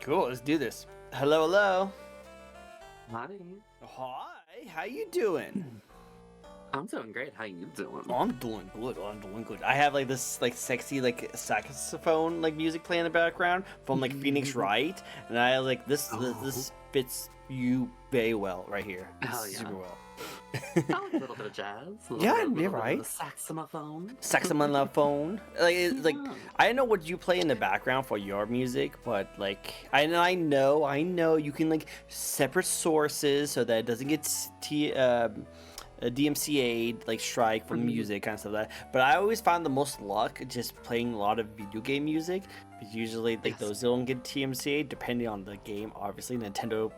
Cool, let's do this. Hello, hello. Hi. Hi, how you doing? I'm doing great. How you doing? Oh, I'm doing good. I have like this sexy saxophone music playing in the background from Phoenix Wright, and I like this fits you very well right here. Hell yeah. Super well. I like a little bit of jazz. Yeah, little you're bit right. of the saxophone. Saxophone. Yeah. I know what you play in the background for your music, but I know you can separate sources so that it doesn't get DMCA'd strike from music kind of stuff like that. But I always found the most luck just playing a lot of video game music, because usually those don't get DMCA'd depending on the game. Obviously, Nintendo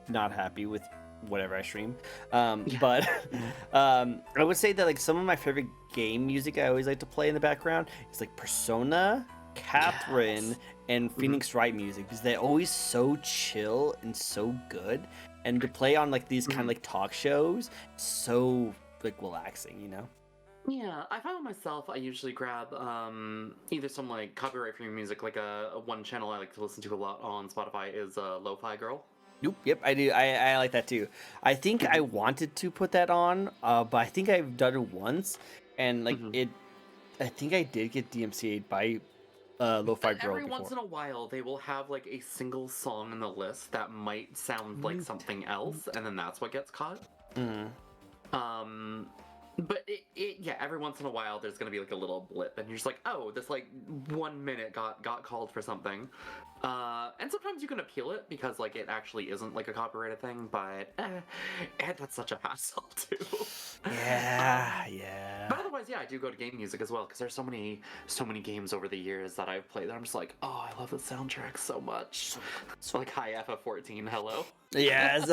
not happy with whatever I stream. But I would say that some of my favorite game music I always like to play in the background is Persona, Catherine, and Phoenix Wright music, because they're always so chill and so good. And to play on these kind of talk shows, so relaxing, you know? Yeah, I find myself, I usually grab either some copyright-free music, a one channel I like to listen to a lot on Spotify is Lo-Fi Girl. Yep, I do. I like that too. I think I wanted to put that on, but I think I've done it once, and I think I did get DMCA'd by Lo-Fi Girl Every before. once in a while, they will have a single song in the list that might sound like something else, and then that's what gets caught. But yeah, every once in a while, there's gonna be a little blip, and you're just oh, this 1 minute got called for something. And sometimes you can appeal it because it actually isn't a copyrighted thing, but that's such a hassle too. Yeah. But otherwise, yeah, I do go to game music as well, because there's so many games over the years that I've played that I'm just oh, I love the soundtrack so much. So hi FF14, hello. Yes,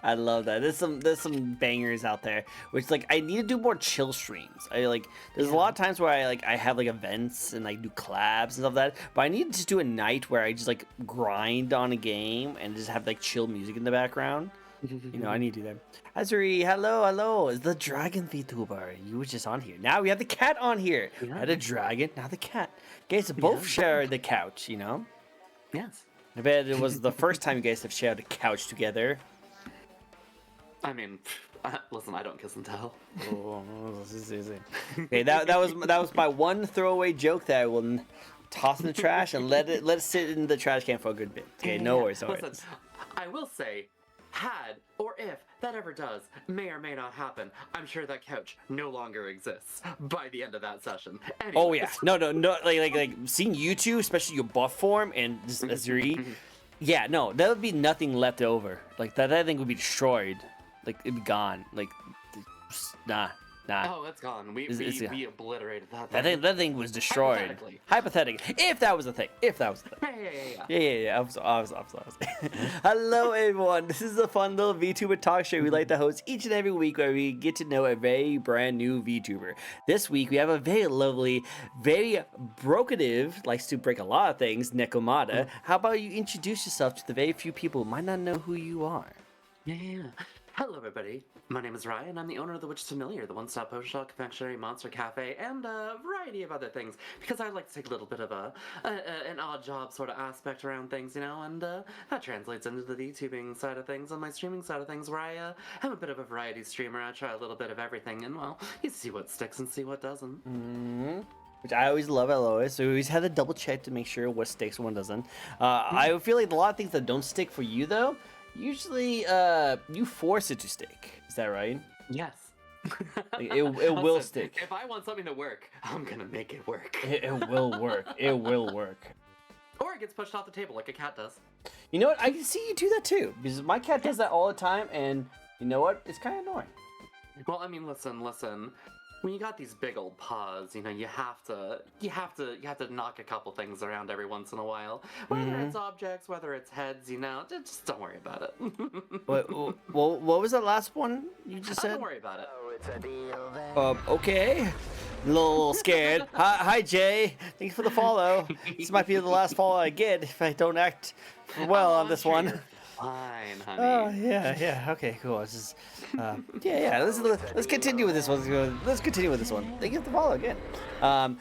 I love that. There's some bangers out there, which I need to do more chill streams. There's a lot of times where I have events and do collabs and stuff like that, but I need to just do a night where I just grind on a game and just have chill music in the background. You know, I need to do that. Azuri, hello. It's the dragon VTuber. You were just on here. Now we have the cat on here. Yeah. I had a dragon, now the cat. You guys both share the couch, you know? Yes. I bet it was the first time you guys have shared a couch together. I mean, listen, I don't kiss and tell. Okay, that was my one throwaway joke that I will toss in the trash and let it sit in the trash can for a good bit. Okay, no worries. Listen, I will say, had or if that ever does, may or may not happen, I'm sure that couch no longer exists by the end of that session. Anyways. Oh yeah, no, seeing you two, especially your buff form and just Azuri, yeah, no, there would be nothing left over. That thing would be destroyed. It'd be gone. Nah. Oh, it's gone. We obliterated that thing. That thing was destroyed. Hypothetically. If that was a thing. Yeah. I was. Hello, everyone. This is a fun little VTuber talk show we like to host each and every week, where we get to know a very brand new VTuber. This week, we have a very lovely, very brocative, likes to break a lot of things, Nekomata. How about you introduce yourself to the very few people who might not know who you are? Yeah. Hello, everybody. My name is Ryan. I'm the owner of The Witch's Familiar, the one-stop potion shop, confectionery, monster cafe, and a variety of other things, because I like to take a little bit of an odd job sort of aspect around things, you know, and that translates into the VTubing side of things and my streaming side of things, where I am a bit of a variety streamer. I try a little bit of everything, and, well, you see what sticks and see what doesn't. Which I always love at Lois, so we always have to double check to make sure what sticks and what doesn't. I feel like a lot of things that don't stick for you, though, usually you force it to stick. Is that right? Yes. It will stick. If I want something to work, I'm gonna make it work. It will work. It will work. Or it gets pushed off the table like a cat does. You know what? I can see you do that too, because my cat does that all the time, and you know what? It's kind of annoying. Well, I mean, listen. When you got these big old paws, you know, you have to knock a couple things around every once in a while. Whether it's objects, whether it's heads, you know, just don't worry about it. What was that last one you just said? Don't worry about it. Oh, it's a deal then. Okay. A little scared. Hi, Jay. Thanks for the follow. This might be the last follow I get if I don't act well on this one. fine, honey. Oh yeah. Okay, cool. It's just, yeah. Let's continue with this one. Let's continue with this one. Thank you for the follow again.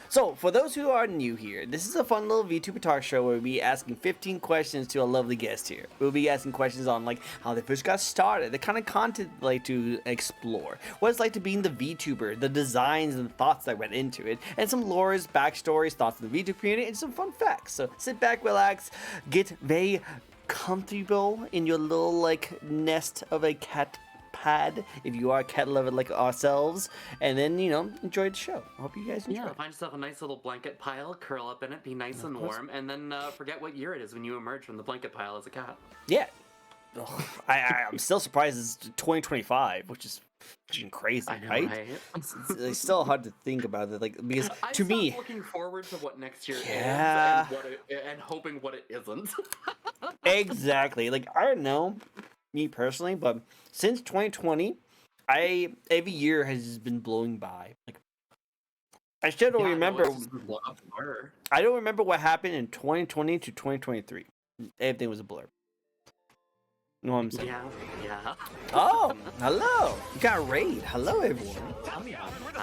So for those who are new here, this is a fun little VTuber talk show where we'll be asking 15 questions to a lovely guest here. We'll be asking questions on like how they first got started, the kind of content they like to explore, what it's like to be in the VTuber, the designs and the thoughts that went into it, and some lores, backstories, thoughts of the VTuber community, and some fun facts. So sit back, relax, get very comfortable in your little like nest of a cat pad if you are a cat lover like ourselves, and then enjoy the show. I hope you guys enjoy. Yeah, find yourself a nice little blanket pile, curl up in it, be nice and warm, and then forget what year it is when you emerge from the blanket pile as a cat. Yeah. I'm still surprised it's 2025, which is crazy, I know, right? It's still hard to think about it, like, because to me, looking forward to what next year is and hoping what it isn't. exactly. Like, I don't know, me personally, but since 2020, every year has just been blowing by. Like, I still don't remember. I don't remember what happened in 2020 to 2023. Everything was a blur. You know what I'm saying? Yeah. Oh, hello. You got a raid. Hello, everyone.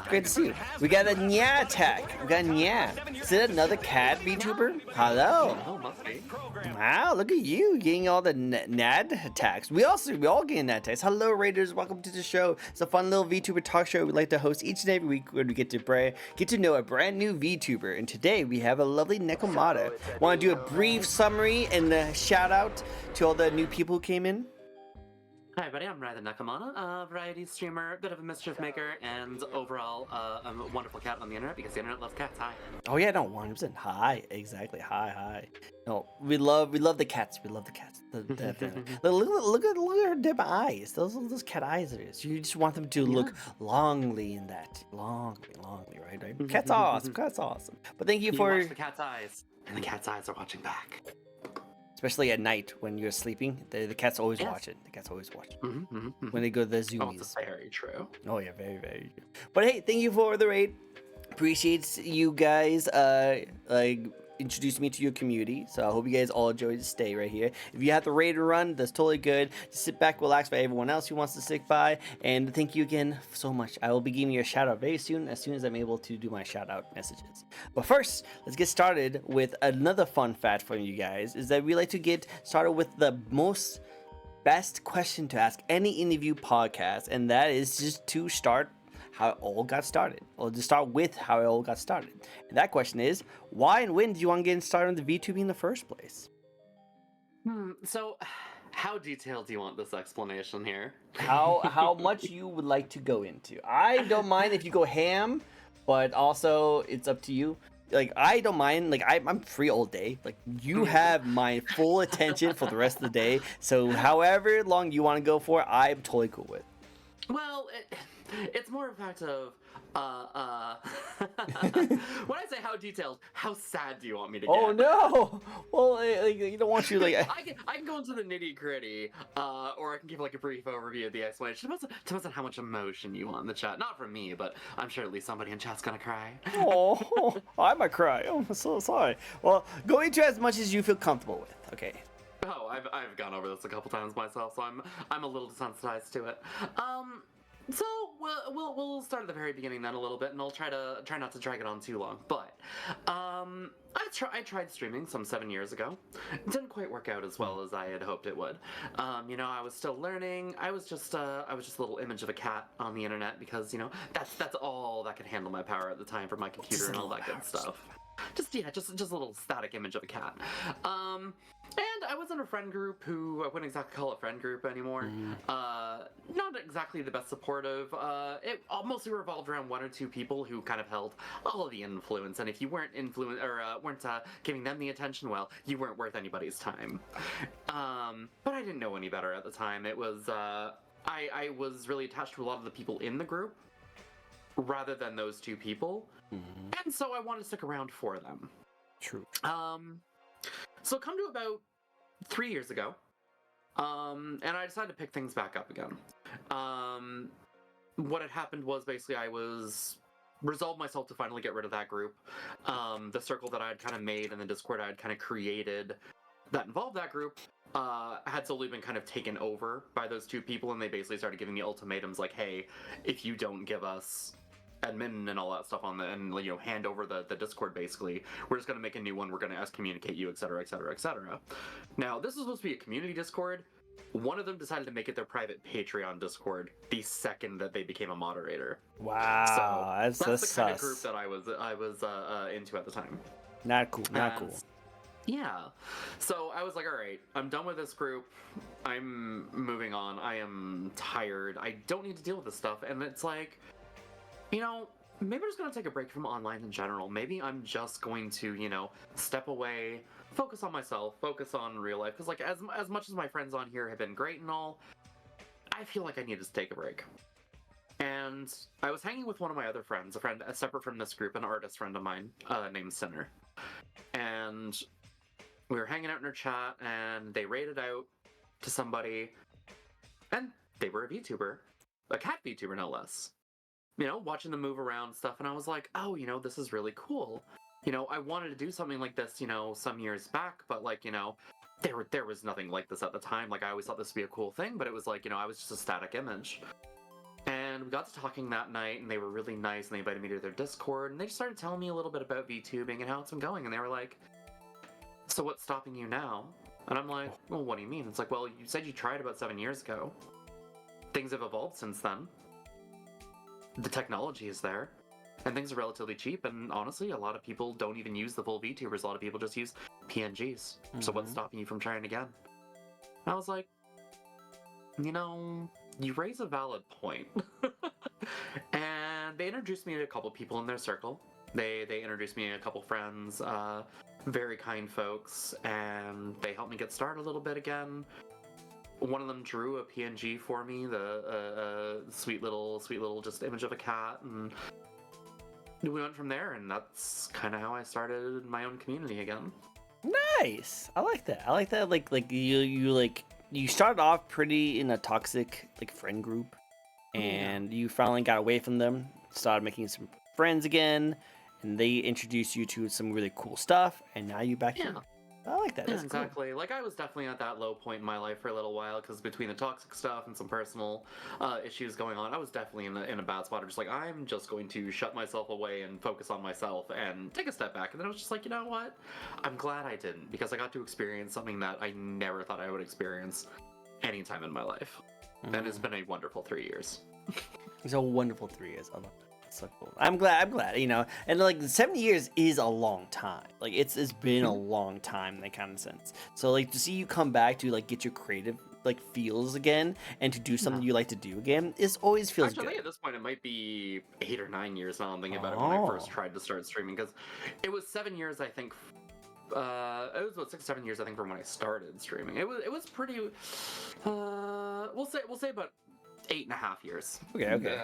Great to see you. We got a Nya attack. We got Nya. Is it another cat VTuber? Hello. Oh, must be. Wow, look at you getting all the NAD attacks. We all getting NAD attacks. Hello, Raiders. Welcome to the show. It's a fun little VTuber talk show we like to host each and every week where we get to know a brand new VTuber. And today we have a lovely Nekomata. Want to do a brief summary and a shout out to all the new people who came in? Hi everybody, I'm Ryan the Nekomata, a variety streamer, bit of a mischief maker, and overall a wonderful cat on the internet because the internet loves cats. Hi. Oh yeah, no, 100%. Hi, exactly. Hi. No, we love the cats. We love the cats. Definitely. look at her dim eyes. Those cat eyes. You just want them to look longly in that, longly, right? Cat's awesome. Cat's awesome. But thank you for watch the cat's eyes, and the cat's eyes are watching back. Especially at night when you're sleeping, the cats always watch it. The cats always watch it. When they go to the zoomies. Oh, it's very true. Oh yeah, very, very true. But hey, thank you for the raid. Appreciate you guys introduced me to your community, so I hope you guys all enjoy the stay right here. If you have the raid to run, that's totally good. Just sit back, relax for everyone else who wants to stick by, and thank you again so much. I will be giving you a shout out very soon as I'm able to do my shout out messages. But first, let's get started with another fun fact for you guys, is that we like to get started with the best question to ask any interview podcast, and that is just to start how it all got started, or to start with how it all got started. And that question is, why and when did you want to get started in the VTubing in the first place? So, how detailed do you want this explanation here? How much you would like to go into? I don't mind if you go ham, but also it's up to you. Like, I don't mind. Like, I'm free all day. Like, you have my full attention for the rest of the day. So, however long you want to go for, I'm totally cool with. Well, it's more a fact of, when I say how detailed, how sad do you want me to get? Oh no! Well, you don't want you like. I can go into the nitty gritty, or I can give like a brief overview of the explanation. Depends on how much emotion you want in the chat. Not from me, but I'm sure at least somebody in chat's gonna cry. Oh, I might cry. Oh, I'm so sorry. Well, go into as much as you feel comfortable with. Okay. Oh, I've gone over this a couple times myself, so I'm a little desensitized to it. So we'll start at the very beginning then a little bit, and I'll try not to drag it on too long. But I tried streaming some 7 years ago. It didn't quite work out as well as I had hoped it would. I was still learning. I was just a little image of a cat on the internet because that's all that could handle my power at the time for my computer and all that good stuff. Just a little static image of a cat. And I was in a friend group who I wouldn't exactly call a friend group anymore. Not exactly the best supportive. It mostly revolved around one or two people who kind of held all of the influence. And if you weren't weren't giving them the attention, well, you weren't worth anybody's time. But I didn't know any better at the time. It was I was really attached to a lot of the people in the group rather than those two people. And so I wanted to stick around for them. True. So come to about 3 years ago, and I decided to pick things back up again. What had happened was basically I resolved myself to finally get rid of that group. The circle that I had kind of made and the Discord I had kind of created that involved that group had slowly been kind of taken over by those two people, and they basically started giving me ultimatums like, hey, if you don't give us admin and all that stuff on and hand over the Discord, basically, we're just going to make a new one, we're going to excommunicate you, etc., etc., etc. Now, this was supposed to be a community Discord. One of them decided to make it their private Patreon Discord the second that they became a moderator. Wow, so that's the kind of group that I was into at the time. Not cool, not cool. Yeah. So I was like, all right, I'm done with this group. I'm moving on. I am tired. I don't need to deal with this stuff. And it's like, maybe I'm just going to take a break from online in general. Maybe I'm just going to, step away, focus on myself, focus on real life. Because, like, as much as my friends on here have been great and all, I feel like I need to take a break. And I was hanging with one of my other friends, a friend separate from this group, an artist friend of mine named Sinner. And we were hanging out in her chat, and they raided out to somebody, and they were a VTuber, a cat VTuber no less. Watching them move around stuff, and I was like, oh, this is really cool. I wanted to do something like this, some years back, but like, there was nothing like this at the time. Like, I always thought this would be a cool thing, but it was like, I was just a static image. And we got to talking that night, and they were really nice, and they invited me to their Discord, and they just started telling me a little bit about VTubing and how it's been going, and they were like, so what's stopping you now? And I'm like, well, what do you mean? It's like, well, you said you tried about 7 years ago. Things have evolved since then. The technology is there, and things are relatively cheap, and honestly, a lot of people don't even use the full VTubers. A lot of people just use PNGs. Mm-hmm. So what's stopping you from trying again? And I was like, you raise a valid point. And they introduced me to a couple people in their circle. They introduced me to a couple friends, very kind folks, and they helped me get started a little bit again. One of them drew a PNG for me, the sweet little just image of a cat, and we went from there, and that's kind of how I started my own community again. Nice. I like that. Like you started off pretty in a toxic friend group, and you finally got away from them, started making some friends again, and they introduced you to some really cool stuff, and now you're back here. I like that. That's exactly. Cool. Like, I was definitely at that low point in my life for a little while, because between the toxic stuff and some personal issues going on, I was definitely in a bad spot. I'm just like, I'm just going to shut myself away and focus on myself and take a step back. And then I was just like, you know what? I'm glad I didn't, because I got to experience something that I never thought I would experience any time in my life. And it's been a wonderful 3 years. It's a wonderful 3 years. I love it. So cool. I'm glad, and like 7 years is a long time. Like it's been a long time in that kind of sense. So like to see you come back to like get your creative feels again and to do something you like to do again always feels good. Actually, at this point it might be 8 or 9 years now I'm thinking about it when I first tried to start streaming, because it was 7 years I think. It was about 6 or 7 years I think from when I started streaming. It was pretty. We'll say about 8.5 years. Okay.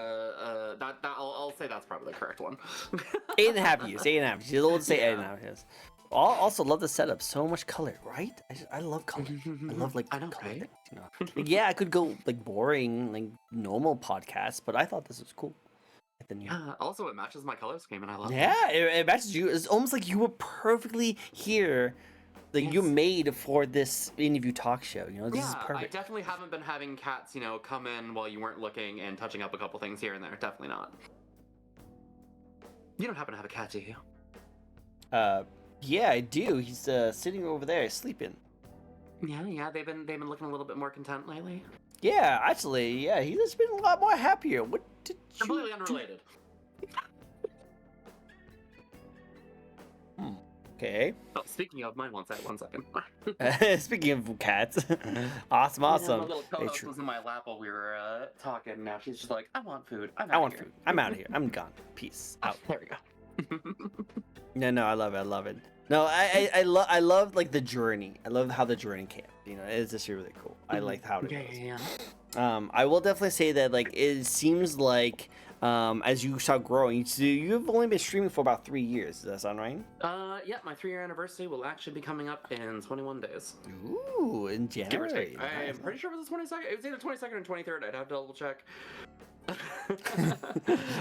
I'll say that's probably the correct one. 8.5 years. 8.5 years. You'll say 8.5 years. I also love the setup. So much color, right? I love color. I love color right? things, Yeah, I could go boring normal podcasts, but I thought this was cool. Also, it matches my color scheme, and I love it. Yeah, it matches you. It's almost like you were perfectly here. You're made for this interview talk show. This is perfect. I definitely haven't been having cats, come in while you weren't looking and touching up a couple things here and there. Definitely not. You don't happen to have a cat, do you? Yeah, I do. He's sitting over there sleeping. Yeah. They've been looking a little bit more content lately. Yeah, actually, yeah. He's just been a lot more happier. What did you Completely unrelated. Okay. Oh, speaking of, mine one second. Speaking of cats. Awesome. My little co-host was in my lap while we were talking. Now she's just like, I want food. I want food. I'm out of here. I'm gone. Peace out. There we go. No, I love it. No, I love the journey. I love how the journey came. It's just really cool. I like how it goes. Yeah. I will definitely say that it seems like as you start growing, you've only been streaming for about 3 years. Does that sound right? Yeah, my 3-year anniversary will actually be coming up in 21 days. Ooh, in January. I'm pretty sure it was the 22nd. It was either 22nd or 23rd. I'd have to double check. I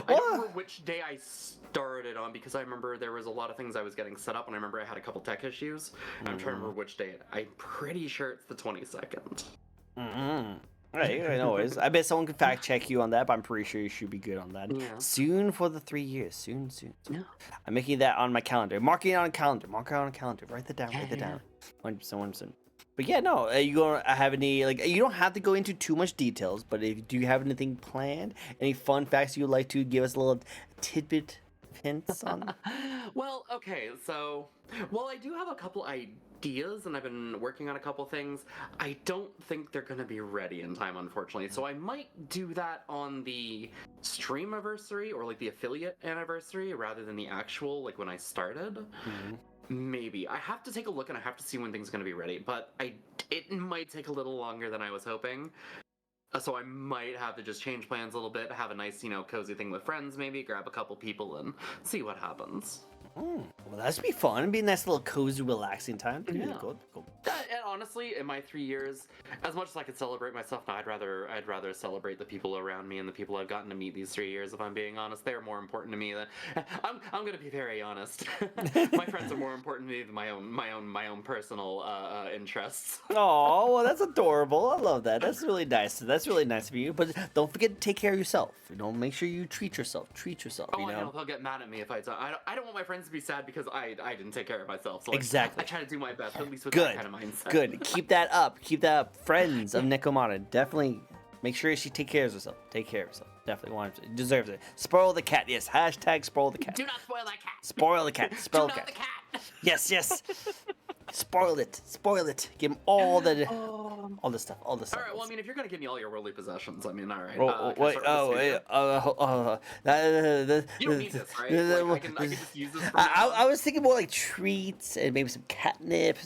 don't remember which day I started on because I remember there was a lot of things I was getting set up, and I remember I had a couple tech issues. And I'm trying to remember which day. I'm pretty sure it's the 22nd. Right, no worries. I bet someone could fact check you on that, but I'm pretty sure you should be good on that. Yeah. Soon for the 3 years. Soon. Yeah. I'm making that on my calendar. Marking it on a calendar. Mark it on a calendar. Write that down. Yeah, Write that yeah. down. 100%. But yeah, no. You gonna have any you don't have to go into too much details, but do you have anything planned? Any fun facts you'd like to give us a little tidbit hints on? Well, okay, so I do have a couple ideas and I've been working on a couple things. I don't think they're gonna be ready in time, unfortunately. So I might do that on the stream anniversary or like the affiliate anniversary rather than the actual like when I started. Maybe. I have to take a look and I have to see when things are gonna be ready, but it might take a little longer than I was hoping. So I might have to just change plans a little bit, have a nice, cozy thing with friends, maybe grab a couple people and see what happens. Well, that'd be fun. It'd be a nice little cozy, relaxing time. Yeah. Cool. And honestly, in my 3 years, as much as I could celebrate myself, no, I'd rather celebrate the people around me and the people I've gotten to meet these 3 years. If I'm being honest, they're more important to me than I'm gonna be very honest. My friends are more important to me than my own personal interests. Oh, well, that's adorable. I love that. That's really nice. That's really nice of you. But don't forget to take care of yourself. Make sure you treat yourself. Oh, I know they'll get mad at me if I don't. I don't want my friends to be sad because I didn't take care of myself. So exactly. I try to do my best, at least with that kind of mindset. Good. Keep that up. Friends of Nekomata, definitely make sure she takes care of herself. Definitely deserves it. Spoil the cat. Yes. Hashtag spoil the cat. Do not spoil that cat. Spoil the cat. Spoil the cat. cat. Yes. Spoil it. Give him all the stuff. All right. Well, I mean, if you're gonna give me all your worldly possessions, I mean, all right. You don't need this, right? I can just use this. I was thinking more like treats and maybe some catnip.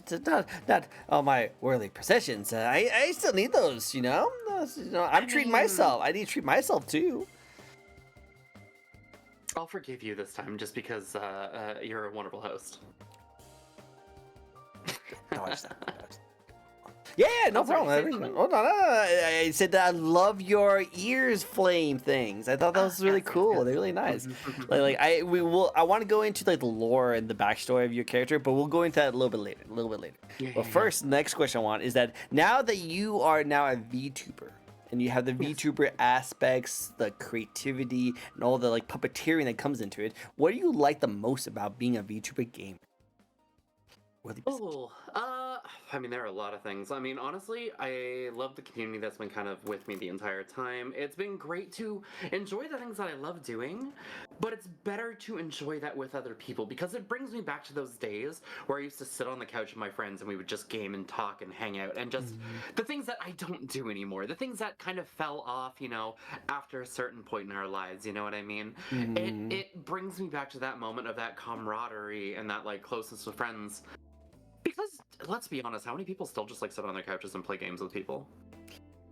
Not all my worldly possessions. I still need those. I'm treating myself. I need to treat myself too. I'll forgive you this time, just because you're a wonderful host. Yeah, no problem. Hold on. I said that I love your ears flame things. I thought that was really cool. They're really nice. I want to go into like the lore and the backstory of your character, but we'll go into that a little bit later. But first, next question I want is that now that you are now a VTuber and you have the VTuber aspects, the creativity, and all the like puppeteering that comes into it, what do you like the most about being a VTuber gamer? I mean, there are a lot of things. I mean, honestly, I love the community that's been kind of with me the entire time. It's been great to enjoy the things that I love doing, but it's better to enjoy that with other people because it brings me back to those days where I used to sit on the couch with my friends and we would just game and talk and hang out and just the things that I don't do anymore, the things that kind of fell off, after a certain point in our lives, you know what I mean? It brings me back to that moment of that camaraderie and that like closeness with friends. Because let's be honest, how many people still just like sit on their couches and play games with people?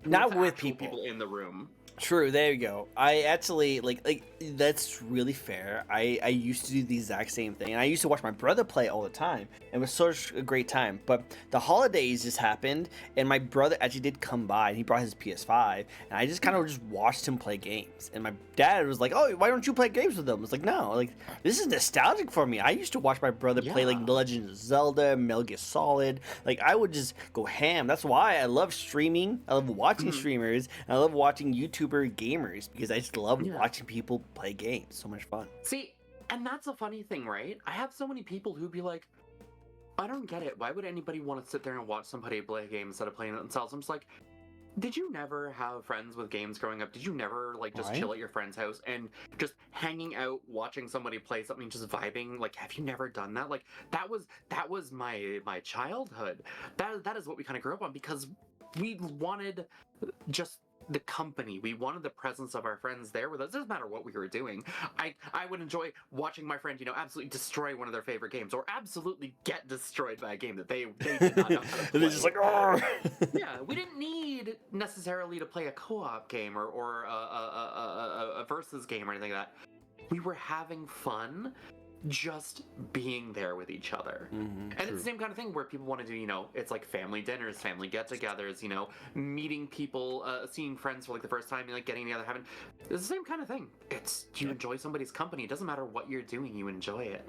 Not with people in the room. True, there you go. I actually like that's really fair. I used to do the exact same thing, and I used to watch my brother play all the time. It was such a great time. But the holidays just happened, and my brother actually did come by, and he brought his PS5, and I just kind of just watched him play games. And my dad was like, "Oh, why don't you play games with them?" I was like, "No, like this is nostalgic for me. I used to watch my brother play like The Legend of Zelda, Metal Gear Solid. Like I would just go ham. That's why I love streaming. I love watching streamers. And I love watching YouTubers." Gamers because I just love watching people play games. So much fun. See, and that's a funny thing, right? I have so many people who'd be like, I don't get it. Why would anybody want to sit there and watch somebody play a game instead of playing it themselves? I'm just like, did you never have friends with games growing up? Did you never like just chill at your friend's house and just hanging out, watching somebody play something, just vibing? Like, have you never done that? Like, that was my childhood. That is what we kind of grew up on because we wanted just the company. We wanted the presence of our friends there with us. It doesn't matter what we were doing. I would enjoy watching my friend, absolutely destroy one of their favorite games or absolutely get destroyed by a game that they did not know how to play. And they're just like, oh. Yeah, we didn't need necessarily to play a co-op game or a versus game or anything like that. We were having fun just being there with each other. And it's the same kind of thing where people want to do, you know, it's like family dinners, family get-togethers, you know, meeting people, seeing friends for like the first time, and like getting together, having. It's the same kind of thing. It's you enjoy somebody's company. It doesn't matter what you're doing, you enjoy it.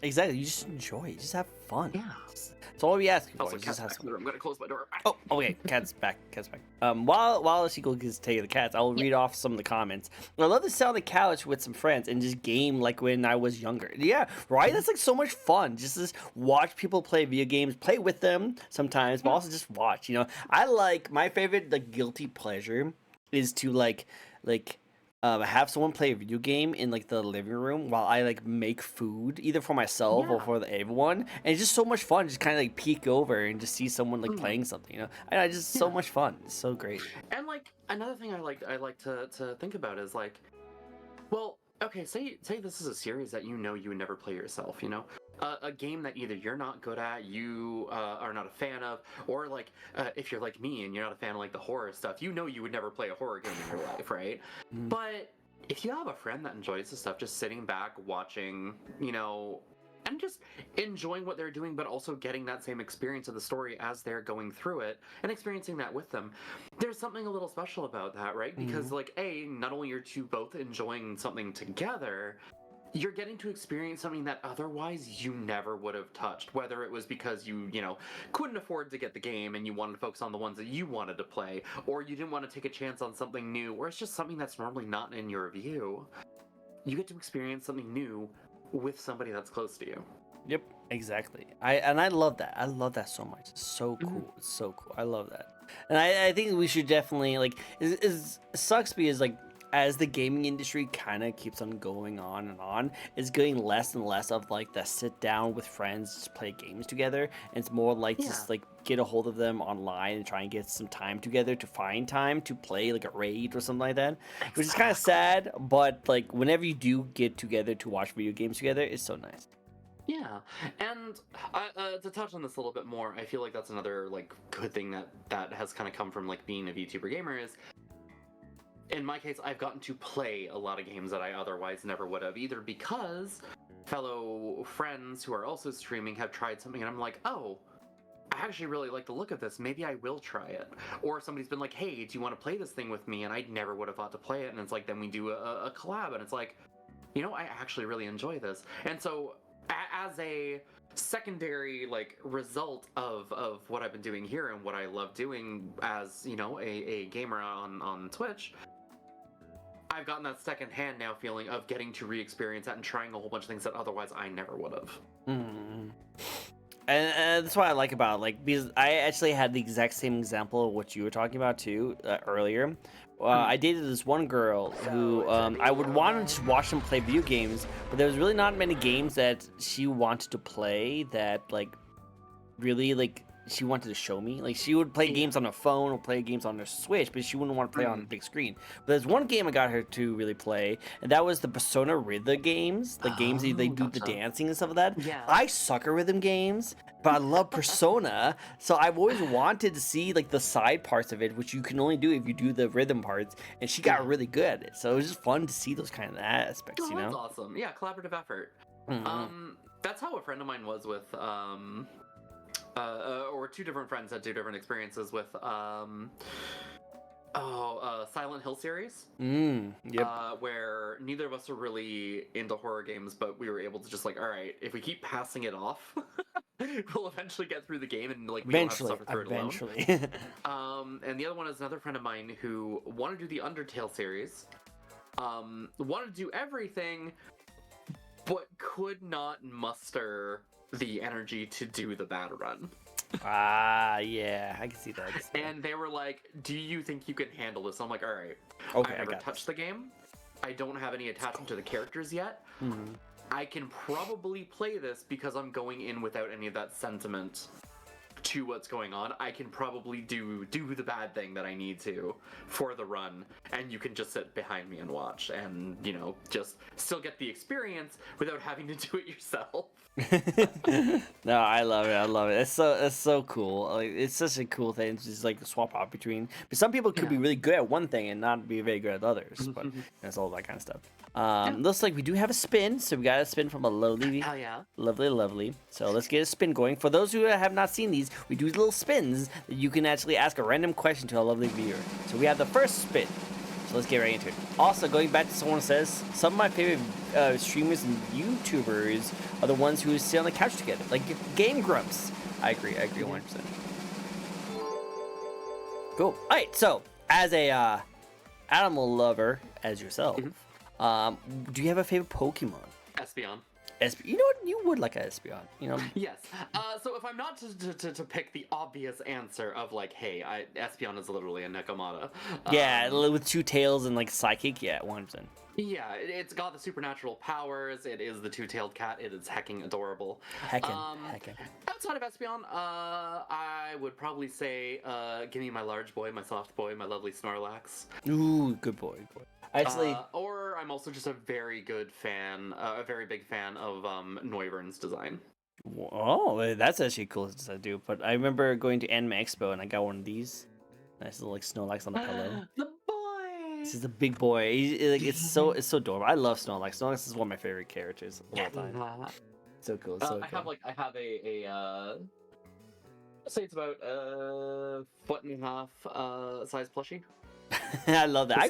Exactly. You just enjoy it. Just have fun. Yeah. That's all we ask for. Also, Just have cat's back in fun. the room. I'm gonna close my door. Oh, okay. Cat's back. Cat's back. While she goes take the cats, I'll read off some of the comments. I love to sit on the couch with some friends and just game like when I was younger. Yeah, right. That's like so much fun. Just watch people play video games, play with them sometimes, but also just watch. You know, I like my favorite like guilty pleasure is to have someone play a video game in like the living room while I like make food either for myself or for everyone, and it's just so much fun. Just kind of like peek over and just see someone like playing something, you know. I just so much fun. It's so great. And like another thing I like to think about is like, well, okay, say this is a series that you know you would never play yourself, you know. A game that either you're not good at, you are not a fan of, or like if you're like me and you're not a fan of like the horror stuff, you know you would never play a horror game in your life, right? But if you have a friend that enjoys the stuff, just sitting back watching, you know, and just enjoying what they're doing, but also getting that same experience of the story as they're going through it and experiencing that with them, there's something a little special about that, right? Because like not only are you both enjoying something together, you're getting to experience something that otherwise you never would have touched, whether it was because you know, couldn't afford to get the game and you wanted to focus on the ones that you wanted to play, or you didn't want to take a chance on something new, or it's just something that's normally not in your view. You get to experience something new with somebody that's close to you. Yep, exactly. I love that. I love that so much. It's so cool. It's so cool. I love that. And I think we should definitely like it sucks because like as the gaming industry kind of keeps on going on, it's getting less and less of like the sit down with friends just play games together, and it's more like just like get a hold of them online and try and get some time together to find time to play like a raid or something like that, which is kind of sad, but like whenever you do get together to watch video games together, it's so nice. Yeah, and to touch on this a little bit more, I feel like that's another like good thing that has kind of come from like being a VTuber gamer is, in my case, I've gotten to play a lot of games that I otherwise never would have, either because fellow friends who are also streaming have tried something and I'm like, oh, I actually really like the look of this, maybe I will try it. Or somebody's been like, hey, do you want to play this thing with me? And I never would have thought to play it, and it's like then we do a collab, and it's like, you know, I actually really enjoy this. And so as a secondary like result of what I've been doing here and what I love doing as, you know, a gamer on Twitch, I've gotten that second-hand now feeling of getting to re-experience that and trying a whole bunch of things that otherwise I never would have. And that's what I like about it, like, because I actually had the exact same example of what you were talking about too earlier. I dated this one girl who I would want to just watch them play video games, but there was really not many games that she wanted to play that like really like she wanted to show me. Like she would play games on her phone or play games on her Switch, but she wouldn't want to play on the big screen. But there's one game I got her to really play, and that was the Persona Rhythm games, the games that they do the dancing and stuff like that. Yeah. I suck at rhythm games, but I love Persona, so I've always wanted to see like the side parts of it, which you can only do if you do the rhythm parts, and she got really good at it. So it was just fun to see those kind of aspects, you know? That's awesome. Yeah, collaborative effort. That's how a friend of mine was with or two different friends had two different experiences with Silent Hill series. Where neither of us are really into horror games, but we were able to just like, all right, if we keep passing it off, we'll eventually get through the game, and like we don't have to suffer through it alone. And the other one is another friend of mine who wanted to do the Undertale series, wanted to do everything, but could not muster the energy to do the battle run. Yeah, I can see that. And they were like, do you think you can handle this? I'm like, all right. Okay, I never touched the game. I don't have any attachment to the characters yet. I can probably play this because I'm going in without any of that sentiment to what's going on, I can probably do the bad thing that I need to for the run, and you can just sit behind me and watch, and just still get the experience without having to do it yourself. No, I love it. I love it. It's so cool. Like, it's such a cool thing to just like swap out between. But some people could be really good at one thing and not be very good at others. But that's all that kind of stuff. Looks like we do have a spin, so we got a spin from a lovely, Hell yeah. lovely. So let's get a spin going. For those who have not seen these, we do little spins that you can actually ask a random question to a lovely viewer. So we have the first spin. So let's get right into it. Also, going back to someone says, some of my favorite streamers and YouTubers are the ones who sit on the couch together, like Game Grumps. I agree 100%. Cool. All right, so as a animal lover as yourself, do you have a favorite Pokemon? Espeon. You know what? You would like a Espeon, Yes. So if I'm not to pick the obvious answer of like, hey, Espeon is literally a Nekomata. Yeah, with 2 tails and like psychic. Yeah, 100%. Yeah, it's got the supernatural powers. It is the 2-tailed cat. It is hecking adorable. Heckin'. Outside of Espeon, I would probably say, give me my large boy, my soft boy, my lovely Snorlax. Ooh, good boy. Actually, or I'm also just a very big fan of Noivern's design. oh, that's actually cool to do. But I remember going to Anime Expo and I got one of these. Nice little like Snorlax on the pillow. The boy. This is the big boy. It's so adorable. I love Snorlax. Snorlax is one of my favorite characters of all time. So cool. So cool. I have a say it's about 1.5 size plushie. I love that. I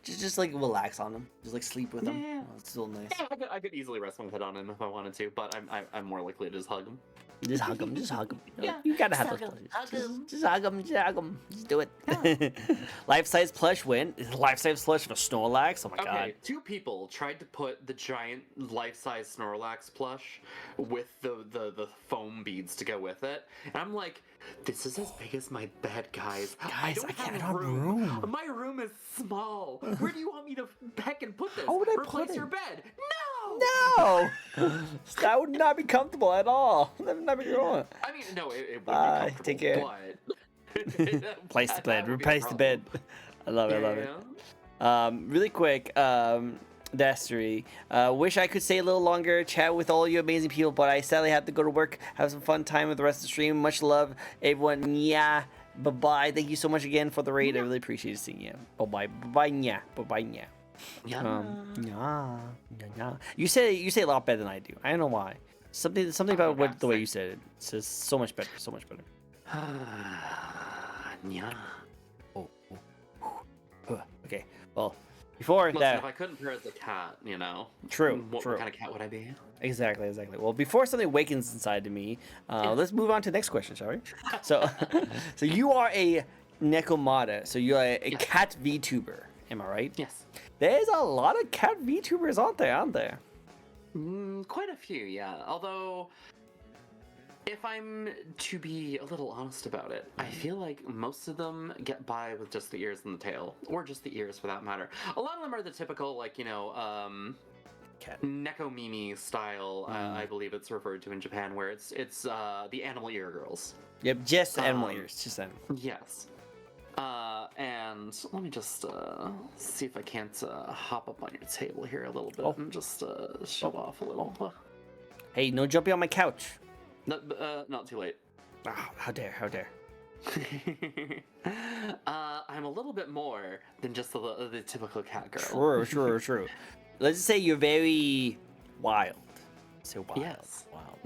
just like relax on him. Just like sleep with him. Yeah. Oh, it's so nice. Yeah, I could easily rest my head on him if I wanted to, but I'm more likely to just hug him. Just hug him. Just hug him. Yeah, You gotta have those plushies. Just hug him. Just hug him. Just do it. Life-size plush win. Life-size plush for Snorlax. Oh my god. 2 people tried to put the giant life-size Snorlax plush with the foam beads to go with it, and I'm like, this is as big as my bed, guys. I don't have room. My room is small. Where do you want me to heck and put this? How would I Replace put your it? bed? No! That would not be comfortable at all. That would not be going. I mean, no, it would be comfortable. Take care. But Replace the bed. Replace the bed. I love it. I love it. Really quick, Destry. Wish I could stay a little longer, chat with all you amazing people, but I sadly have to go to work. Have some fun time with the rest of the stream. Much love, everyone. Yeah. Bye-bye. Thank you so much again for the raid. I really appreciate seeing you. Bye-bye. Bye-bye. Yeah. Bye-bye. Yeah. Yeah. You say a lot better than I do. I don't know why. Something about the way you said it. It's just so much better. So much better. Okay. Well, before that, if I couldn't purr as a cat, True. What kind of cat would I be? Exactly. Well, before something awakens inside of me, let's move on to the next question, shall we? So, so you are a Nekomata. So you are a cat VTuber. Am I right? Yes. There's a lot of cat VTubers out there, aren't there? Quite a few, yeah. Although, if I'm to be a little honest about it, I feel like most of them get by with just the ears and the tail, or just the ears for that matter. A lot of them are the typical, like, Cat. Nekomimi style, I believe it's referred to in Japan, where it's the animal ear girls. Yep, just animal ears, just animal. Yes. And let me just see if I can't hop up on your table here a little bit and just show off a little. Hey, no jumping on my couch. No, not too late. Oh, how dare. I'm a little bit more than just the typical cat girl. True. Let's just say you're very wild. Say wild. Yes. Wow.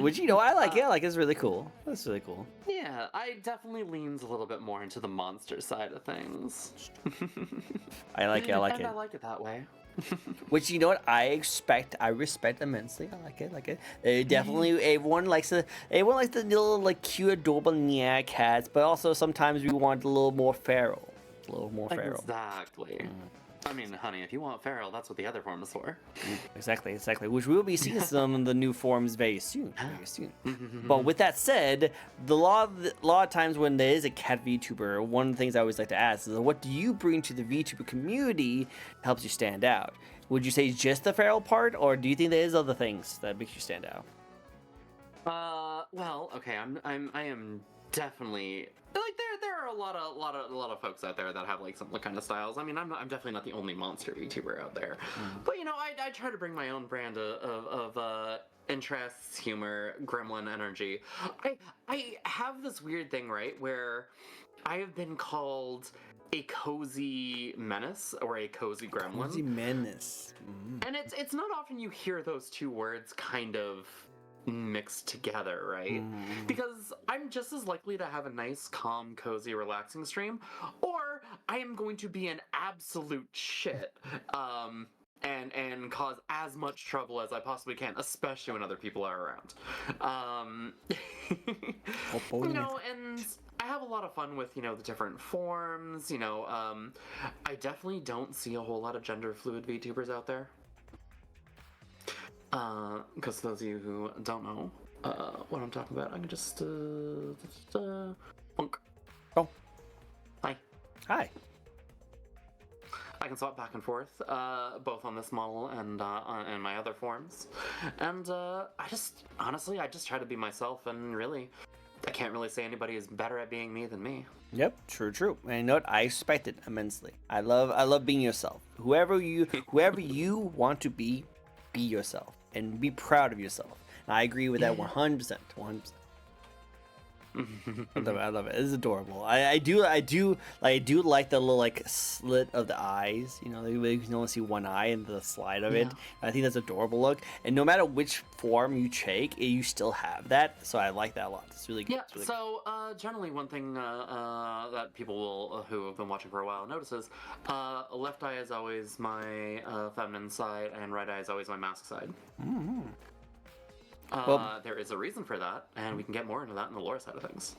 Which, I like it. It's really cool. That's really cool. Yeah, I definitely leans a little bit more into the monster side of things. I like it. I like it that way. Which, you know what, I respect immensely. I like it. Definitely, everyone likes the little, like, cute, adorable nya cats, but also sometimes we want a little more feral. Exactly. I mean, honey, if you want feral, that's what the other form is for. Exactly. Which we'll be seeing some of the new forms very soon. But with that said, a lot of times when there is a cat VTuber, one of the things I always like to ask is, what do you bring to the VTuber community that helps you stand out? Would you say just the feral part, or do you think there is other things that makes you stand out? Well, okay, I am definitely like there are a lot of folks out there that have like some kind of styles. I mean, I'm definitely not the only monster VTuber out there, but you know, I try to bring my own brand of interests, humor, gremlin energy. I have this weird thing, right, where I have been called a cozy menace or a cozy gremlin. Cozy menace. Mm. And it's not often you hear those two words kind of mixed together, right? Mm. Because I'm just as likely to have a nice, calm, cozy, relaxing stream, or I am going to be an absolute shit. And cause as much trouble as I possibly can, especially when other people are around. Oh, You know, and I have a lot of fun with, you know, the different forms, you know, I definitely don't see a whole lot of gender fluid VTubers out there. Because those of you who don't know what I'm talking about, I can just funk. Oh. Hi. Hi. I can swap back and forth, both on this model and my other forms. And I just try to be myself, and really, I can't really say anybody is better at being me than me. Yep, true. And you know what? I respect it immensely. I love being yourself. Whoever you want to be yourself and be proud of yourself. And I agree with that 100%. 100%. I love it. It's adorable. I do like the little like slit of the eyes. You know, you can only see one eye and the slide of it. I think that's adorable look. And no matter which form you take, you still have that. So I like that a lot. It's really good. Yeah. Really so generally, one thing that people will who have been watching for a while notices, left eye is always my feminine side, and right eye is always my mask side. Mm-hmm. There is a reason for that, and we can get more into that in the lore side of things.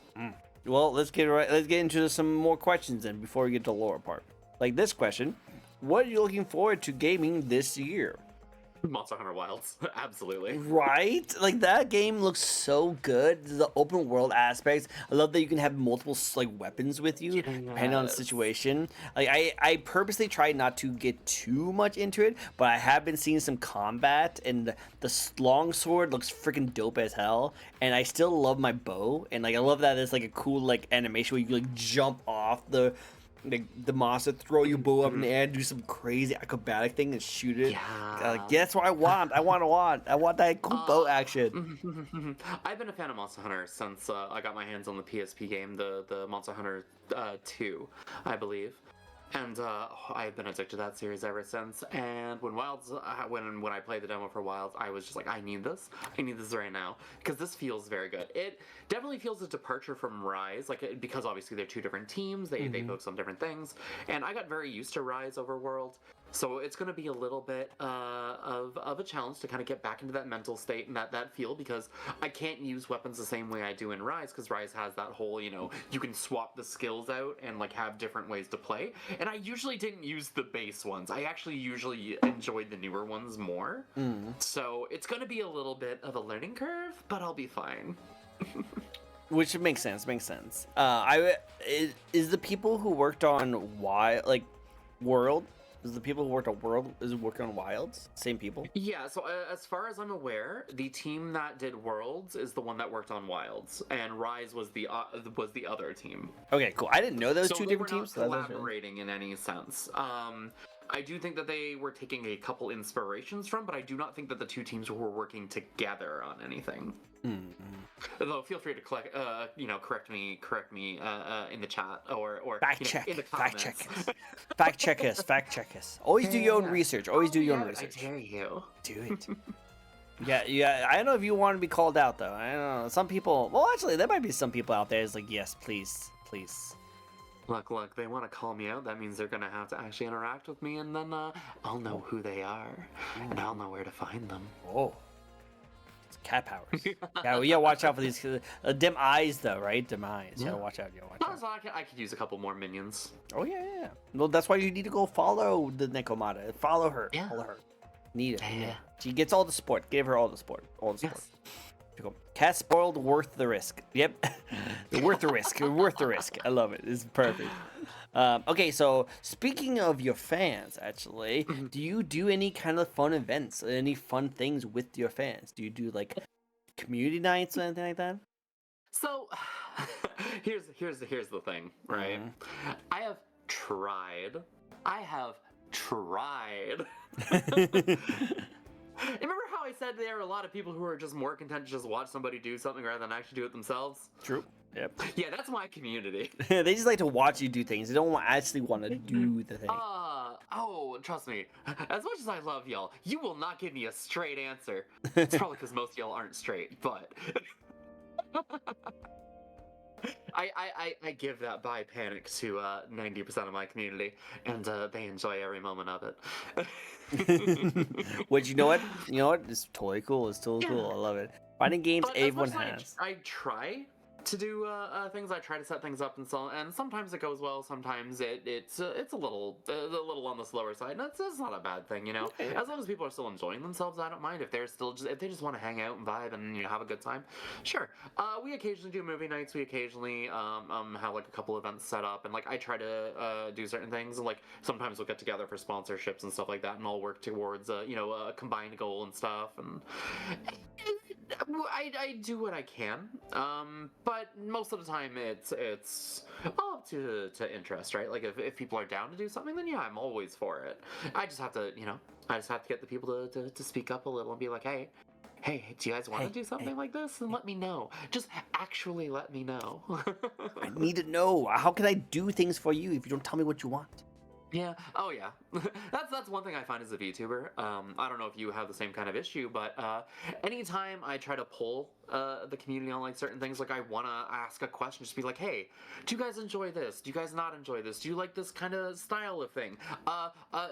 Well, let's get into some more questions then before we get to the lore part. Like this question: what are you looking forward to gaming this year? Monster Hunter Wilds, absolutely. Right? Like that game looks so good. The open world aspects. I love that you can have multiple like weapons with you depending on the situation. Like I purposely try not to get too much into it, but I have been seeing some combat, and the long sword looks freaking dope as hell. And I still love my bow, and like I love that there's like a cool like animation where you like jump off the monster, throw your bow up in the air, do some crazy acrobatic thing and shoot it. Yeah. That's what I want. I want that cool bow action. I've been a fan of Monster Hunter since I got my hands on the PSP game, the Monster Hunter 2, I believe. And I've been addicted to that series ever since. And when Wilds, when I played the demo for Wilds, I was just like, I need this right now, because this feels very good. It definitely feels a departure from Rise, like because obviously they're two different teams. They focus on different things, and I got very used to Rise over World. So it's going to be a little bit of a challenge to kind of get back into that mental state and that feel, because I can't use weapons the same way I do in Rise, because Rise has that whole, you know, you can swap the skills out and like have different ways to play. And I usually didn't use the base ones. I actually usually enjoyed the newer ones more. So it's going to be a little bit of a learning curve, but I'll be fine. Which makes sense. Is the people who worked on World? Is the people who worked on World working on Wilds? Same people? Yeah, so as far as I'm aware, the team that did Worlds is the one that worked on Wilds, and Rise was the other team. Okay, cool. I didn't know those two different teams. So they were not collaborating in any sense. I do think that they were taking a couple inspirations from, but I do not think that the two teams were working together on anything. Though feel free to correct me in the chat or in the comments. Fact check us. Always do your own research. I dare you. Do it. Yeah. I don't know if you want to be called out though. I don't know. Some people. Well, actually, there might be some people out there who's like, yes, please. Look, they want to call me out. That means they're going to have to actually interact with me, and then I'll know who they are, and I'll know where to find them. Oh. It's cat powers. Yeah, watch out for these dim eyes, though, right? Dim eyes. Yeah, watch out. I could use a couple more minions. Oh, yeah. Well, that's why you need to go follow the Nekomata. Follow her. Yeah. Follow her. Need it. Yeah. She gets all the support. Give her all the support. Yes. Cat spoiled, worth the risk. Yep. Worth the risk. I love it. It's perfect. Okay, so speaking of your fans, actually, do you do any kind of fun events, any fun things with your fans? Do you do like community nights or anything like that? So here's the thing, right? I have tried. I have tried. Remember how I said there are a lot of people who are just more content to just watch somebody do something rather than actually do it themselves? True. Yep. Yeah, that's my community. They just like to watch you do things. They don't actually want to do the thing. Oh, trust me. As much as I love y'all, you will not give me a straight answer. It's probably because most of y'all aren't straight, but I give that bi panic to 90% of my community, and they enjoy every moment of it. Which you know what? You know what? It's totally cool. It's totally cool. I love it. Finding games But everyone as much has. as I try to do things. I try to set things up and sometimes it goes well. Sometimes it's a little on the slower side. And it's not a bad thing, you know. Okay. As long as people are still enjoying themselves, I don't mind. If they just want to hang out and vibe and have a good time, sure. We occasionally do movie nights. We occasionally have like a couple events set up, and like I try to do certain things, and like sometimes we'll get together for sponsorships and stuff like that, and all work towards a combined goal and stuff. And I do what I can, but most of the time it's all up to interest, right? Like if people are down to do something, then yeah, I'm always for it. I just have to get the people to speak up a little and be like, hey, do you guys want to do something like this? And let me know. Just actually let me know. I need to know. How can I do things for you if you don't tell me what you want? Yeah. Oh, yeah. That's one thing I find as a VTuber. I don't know if you have the same kind of issue, but anytime I try to pull the community on like certain things, like I want to ask a question, just be like, hey, do you guys enjoy this? Do you guys not enjoy this? Do you like this kind of style of thing?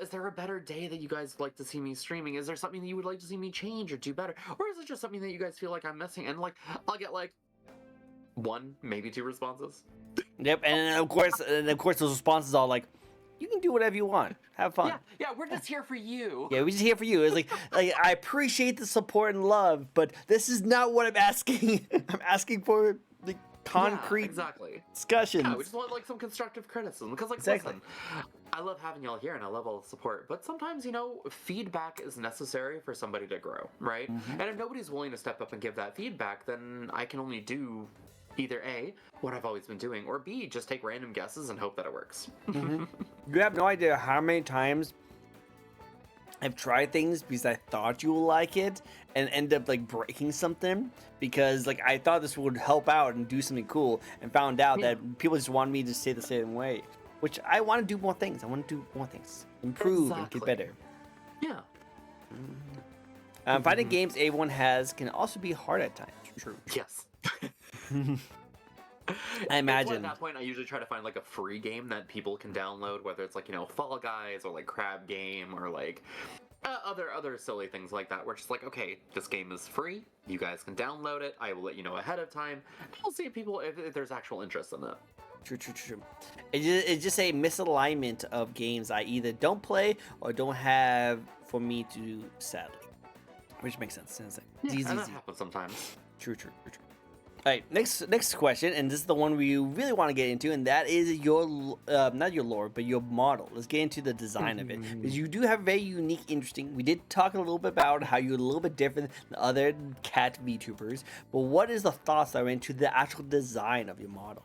Is there a better day that you guys like to see me streaming? Is there something that you would like to see me change or do better? Or is it just something that you guys feel like I'm missing? And like, I'll get like 1, maybe 2 responses. Yep, and of course those responses are like, you can do whatever you want. Have fun. Yeah, we're just here for you. Yeah, we're just here for you. It's like I appreciate the support and love, but this is not what I'm asking. I'm asking for the concrete discussions. Yeah, we just want like some constructive criticism because listen, I love having y'all here and I love all the support, but sometimes feedback is necessary for somebody to grow, right? And if nobody's willing to step up and give that feedback, then I can only do either A, what I've always been doing, or B, just take random guesses and hope that it works. You have no idea how many times I've tried things because I thought you will like it and end up like breaking something because like I thought this would help out and do something cool and found out that people just want me to stay the same way, which I want to do more things. I want to do more things, improve and get better. Yeah. Finding games everyone has can also be hard at times. True. Yes. I imagine. At that point, I usually try to find like a free game that people can download, whether it's like Fall Guys or like Crab Game or like other silly things like that. Where it's just like, okay, this game is free. You guys can download it. I will let you know ahead of time. I'll see if there's actual interest in it. True. It's just a misalignment of games I either don't play or don't have for me to do, sadly. Which makes sense. That happens sometimes. True. All right, next question, and this is the one we really want to get into, and that is your not your lore, but your model. Let's get into the design of it, because you do have very unique, interesting. We did talk a little bit about how you're a little bit different than other cat VTubers, but what is the thoughts that went into the actual design of your model?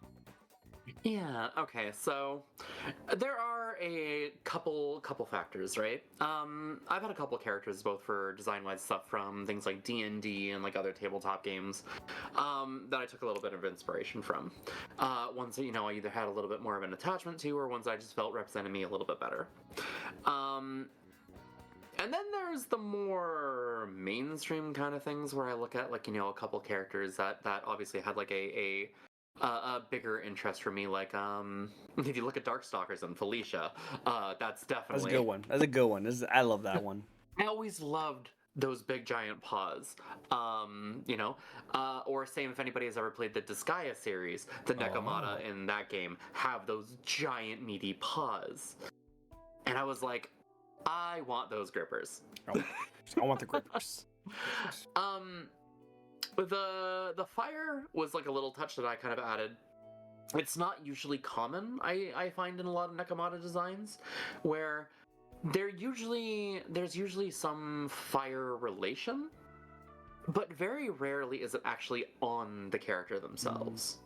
Yeah, okay, so there are a couple factors, right? I've had a couple characters both for design-wise stuff from things like D&D and like other tabletop games that I took a little bit of inspiration from. Ones that, I either had a little bit more of an attachment to or ones I just felt represented me a little bit better. And then there's the more mainstream kind of things where I look at like, a couple characters that obviously had like a bigger interest for me, like if you look at Darkstalkers and Felicia, that's definitely That's a good one. I love that one. I always loved those big giant paws, or same if anybody has ever played the Disgaea series, the Nekomata in that game have those giant meaty paws, and I was like, I want those grippers. I want the grippers. The fire was like a little touch that I kind of added. It's not usually common, I find, in a lot of Nekomata designs, where there's usually some fire relation, but very rarely is it actually on the character themselves.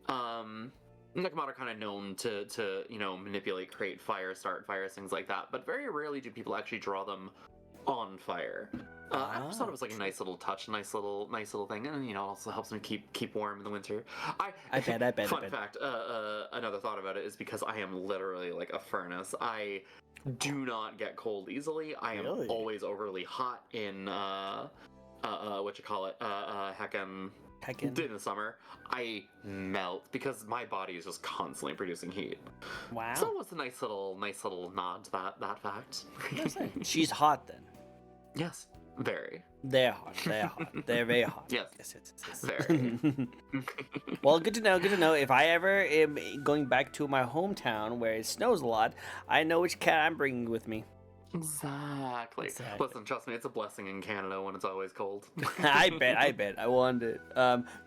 Nekomata are kind of known to manipulate, create fire, start fires, things like that, but very rarely do people actually draw them on fire. I just thought it was like a nice little touch, nice little thing, and also helps me keep warm in the winter. I bet. Fun fact, another thought about it is because I am literally like a furnace. I do not get cold easily. I am Really? always overly hot in heckin' in the summer. I melt because my body is just constantly producing heat. Wow. So it was a nice little nod to that fact. She's hot then. Yes, very. They're hot. They're very hot. Yes. Yes. Very. Well, good to know. If I ever am going back to my hometown where it snows a lot, I know which cat I'm bringing with me. Exactly. Listen, trust me, it's a blessing in Canada when it's always cold. I bet. I want it.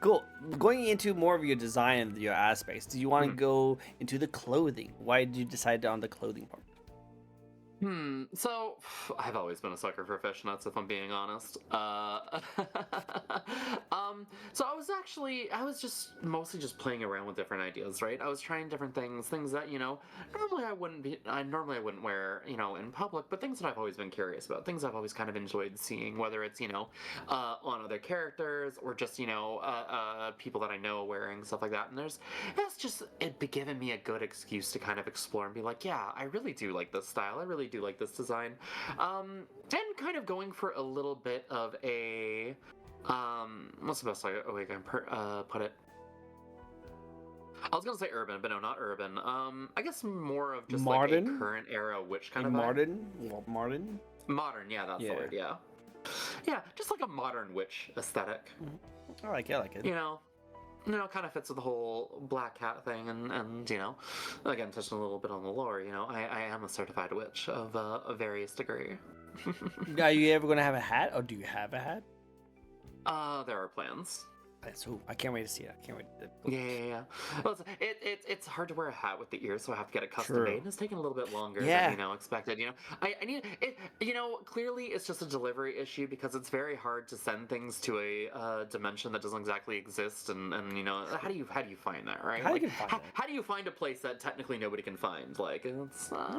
Cool. Going into more of your design, your aspects, do you want to go into the clothing? Why did you decide on the clothing part? So I've always been a sucker for fishnets, if I'm being honest. So I was just mostly just playing around with different ideas, right? I was trying different things that, normally I wouldn't wear, in public, but things that I've always been curious about, things I've always kind of enjoyed seeing, whether it's, on other characters or just, people that I know wearing stuff like that. And it'd be giving me a good excuse to kind of explore and be like, yeah, I really do like this style. I really do like this design. And kind of going for a little bit of a what's the best way I can put it? I was gonna say urban, but no, not urban. I guess more of just modern? like a current era witch kind of modern. Modern, yeah, that's the word. Yeah, just like a modern witch aesthetic. I like it. Kind of fits with the whole black cat thing, and again, touching a little bit on the lore. I am a certified witch of a various degree. Are you ever gonna have a hat, or do you have a hat? There are plans. So I can't wait to see it. I can't wait. Yeah. Well, it's hard to wear a hat with the ears, so I have to get it custom made. And it's taking a little bit longer than expected. I need it. Clearly it's just a delivery issue because it's very hard to send things to a dimension that doesn't exactly exist. And how do you find that, right? How do you find a place that technically nobody can find? Like I'm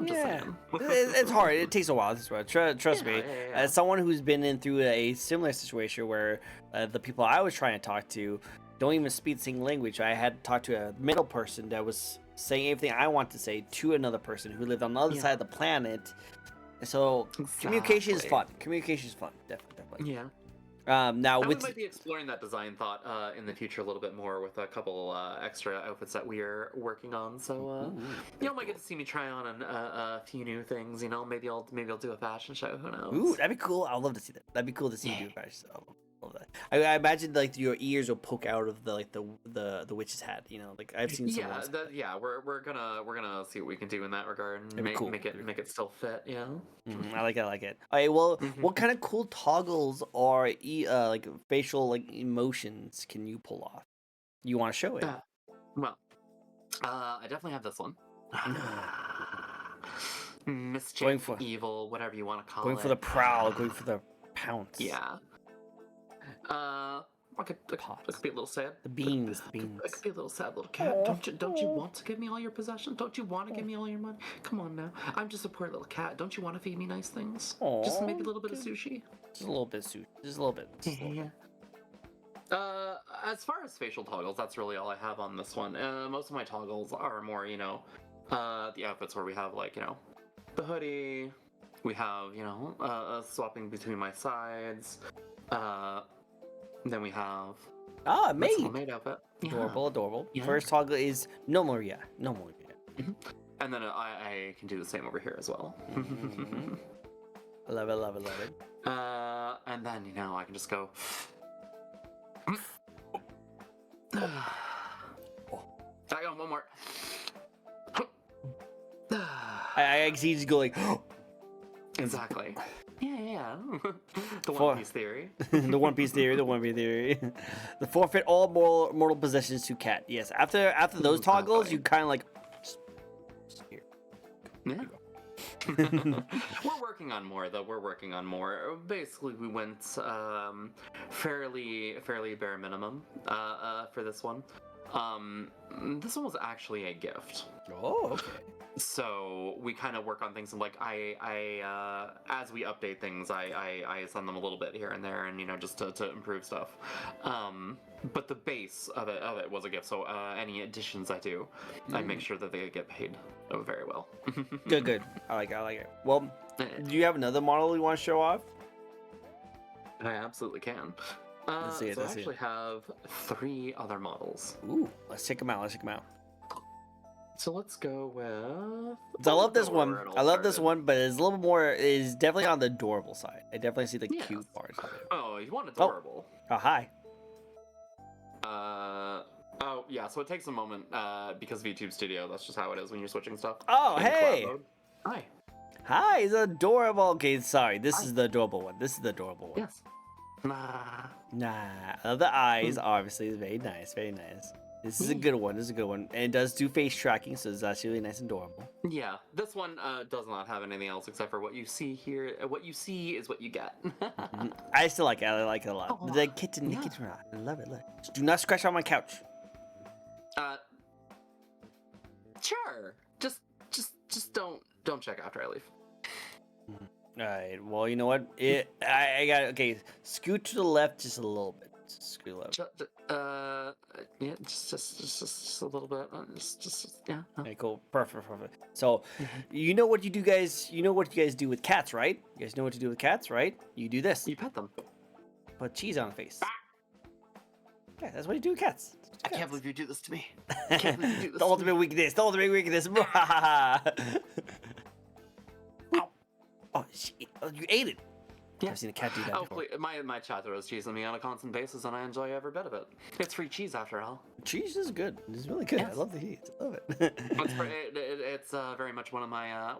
just saying. It's hard. It takes a while. Trust me. As someone who's been through a similar situation where the people I was trying to talk to don't even speak the same language. I had to talk to a middle person that was saying everything I want to say to another person who lived on the other side of the planet. So communication is fun. Definitely. Yeah. Now we might be exploring that design thought in the future a little bit more with a couple extra outfits that we are working on. So might get to see me try on a few new things. Maybe I'll do a fashion show. Who knows? Ooh, that'd be cool. I'd love to see that. That'd be cool to see you do a fashion show. I imagine like your ears will poke out of the witch's hat. Like I've seen some ones. We're gonna see what we can do in that regard and make it still fit. Yeah. I like it. All right. Well, what kind of cool toggles or like facial emotions can you pull off? You want to show it? I definitely have this one. Mischief, evil, whatever you want to call it. Going for the prowl, going for the pounce. Yeah. I could be a little sad. The beans. I could be a little sad little cat. Don't you want to give me all your possessions? Don't you want to give me all your money? Come on now. I'm just a poor little cat. Don't you want to feed me nice things? Just maybe a little bit of sushi. Just a little bit of sushi. Just a little bit. Yeah. As far as facial toggles, that's really all I have on this one. Most of my toggles are more, the outfits where we have the hoodie. We have, swapping between my sides. Then we have maid outfit. Adorable. Yeah. First toggle is no more. And then I can do the same over here as well. I love it. And then I can just go. I got one more. I see you go like. Exactly. Yeah. The One Piece theory. The One Piece theory. The forfeit all mortal possessions to cat. Yes. After those toggles, you kind of like. Yeah. We're working on more, though. We're working on more. Basically, we went fairly bare minimum for this one. This one was actually a gift. Oh, okay. So we kind of work on things, and like as we update things, I send them a little bit here and there, and just to improve stuff. But the base of it was a gift. So any additions I do, I make sure that they get paid very well. Good. I like it. Well, do you have another model you want to show off? I absolutely can. Let's see it. So I actually have 3 other models. Ooh, let's check them out. So let's go with. So I love this one. But it's a little bit more. Is definitely on the adorable side. I definitely see the cute parts of it. Oh, you want adorable? Oh, hi. Oh yeah. So it takes a moment because VTube Studio. That's just how it is when you're switching stuff. Oh, hey. Hi. Hi, it's adorable. Okay, sorry. This is the adorable one. Yes. Nah. The eyes, obviously, is very nice. This is a good one. And it does do face tracking, so it's actually really nice and adorable. Yeah, this one does not have anything else except for what you see here. What you see is what you get. I still like it. I like it a lot. Oh, The kitten, I love it. Do not scratch on my couch. Sure. Just don't check after I leave. All right. Well, you know what? I got okay. Scoot to the left just a little bit. Scoot left. Yeah, just a little bit. Yeah. Okay, cool. Perfect. So, you know what you do, guys? You know what you guys do with cats, right? You guys know what to do with cats, right? You do this. You pet them. Put cheese on the face. Yeah, that's what you do with cats. I can't believe you do this to me. I can't believe you do this. The ultimate weakness. Oh, shit. Oh, you ate it. Yeah. I've seen a cat do that before. Please, my chat throws cheese on me on a constant basis, and I enjoy every bit of it. It's free cheese, after all. Cheese is good. It's really good. Yes. I love the heat. I love it. It's very much one of my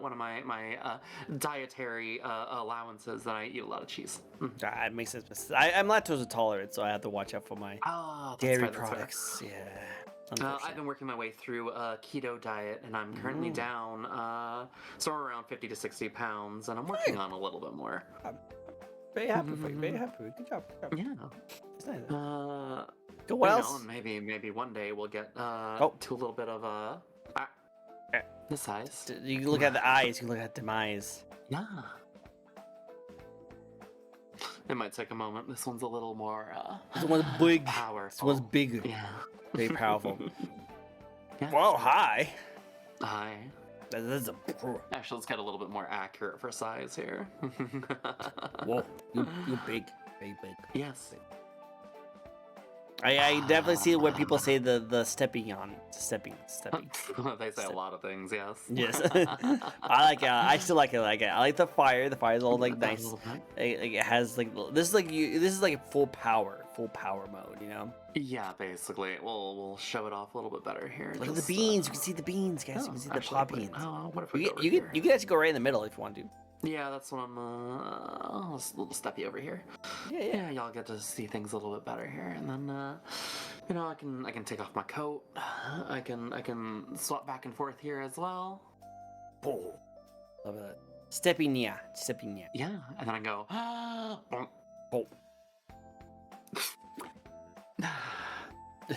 dietary allowances that I eat a lot of cheese. It makes sense. I'm lactose intolerant, so I have to watch out for my dairy products. Yeah. I've been working my way through a keto diet, and I'm currently down somewhere around 50 to 60 pounds, and I'm working on a little bit more. I'm very happy for you. Very happy. Good job. Yeah. It's nice. Go what else? Maybe one day we'll get to a little bit of the size. You can look at the eyes. You can look at the eyes. Yeah. It might take a moment. This one's a little more This one's big. powerful. This one's bigger. Yeah. Very powerful. Yeah. Whoa, hi. Hi. That's a. Actually, let's get a little bit more accurate for size here. Whoa, you're big. Very big. Yes. I definitely see when people say the stepping. They say a lot of things, yes. Yes. I like it. I still like it. I like the fire. The fire's all like nice. It has like this is like full power mode, you know? Yeah, basically. We'll show it off a little bit better here. Look at the beans. You can see the beans, guys. You can see the pop beans. What if we You can actually go right in the middle if you want to. Yeah, that's what I'm a little steppy over here. Yeah. Y'all get to see things a little bit better here, and then I can take off my coat. I can swap back and forth here as well. Oh, love that. Stepping. Yeah, and then I go. Oh.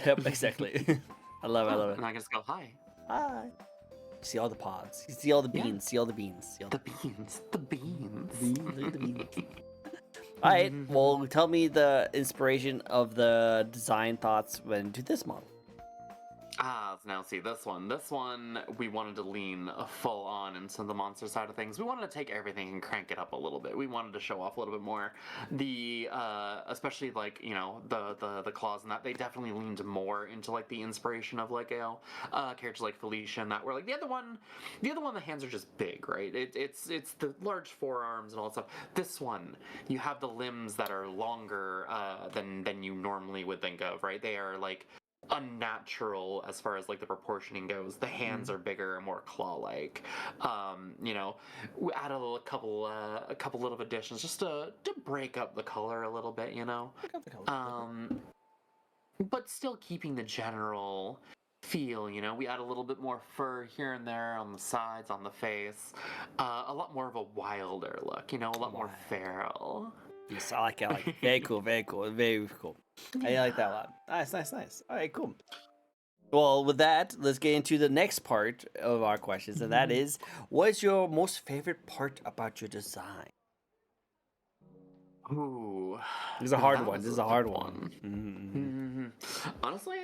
Yep, exactly. I love it. And I just go hi. Hi. See all the pods. You see all the beans. See all the beans. The beans. Look at the beans. All right. Well, tell me the inspiration of the design thoughts when to this model. Now see this one we wanted to lean full on into the monster side of things. We wanted to take everything and crank it up a little bit. We wanted to show off a little bit more. The especially like the claws and that they definitely leaned more into like the inspiration of like characters like Felicia and that were like the other one the hands are just big, right? It's the large forearms and all that stuff. This one you have the limbs that are longer than you normally would think of, right? They are like unnatural as far as like the proportioning goes. The hands are bigger and more claw-like. We added a couple little additions just to break up the color a little bit, Break up the color. but still keeping the general feel, you know. We add a little bit more fur here and there on the sides, on the face. A lot more of a wilder look, you know, a lot more Wild. feral. Yes, I like it. I like it. Very cool. Very cool. Very cool. I like that a lot. Nice, nice, nice. All right, cool. Well, with that, let's get into the next part of our questions, and that is, what's your most favorite part about your design? Ooh, This is a hard that one. is This is a a good hard one. one. Mm-hmm. Honestly,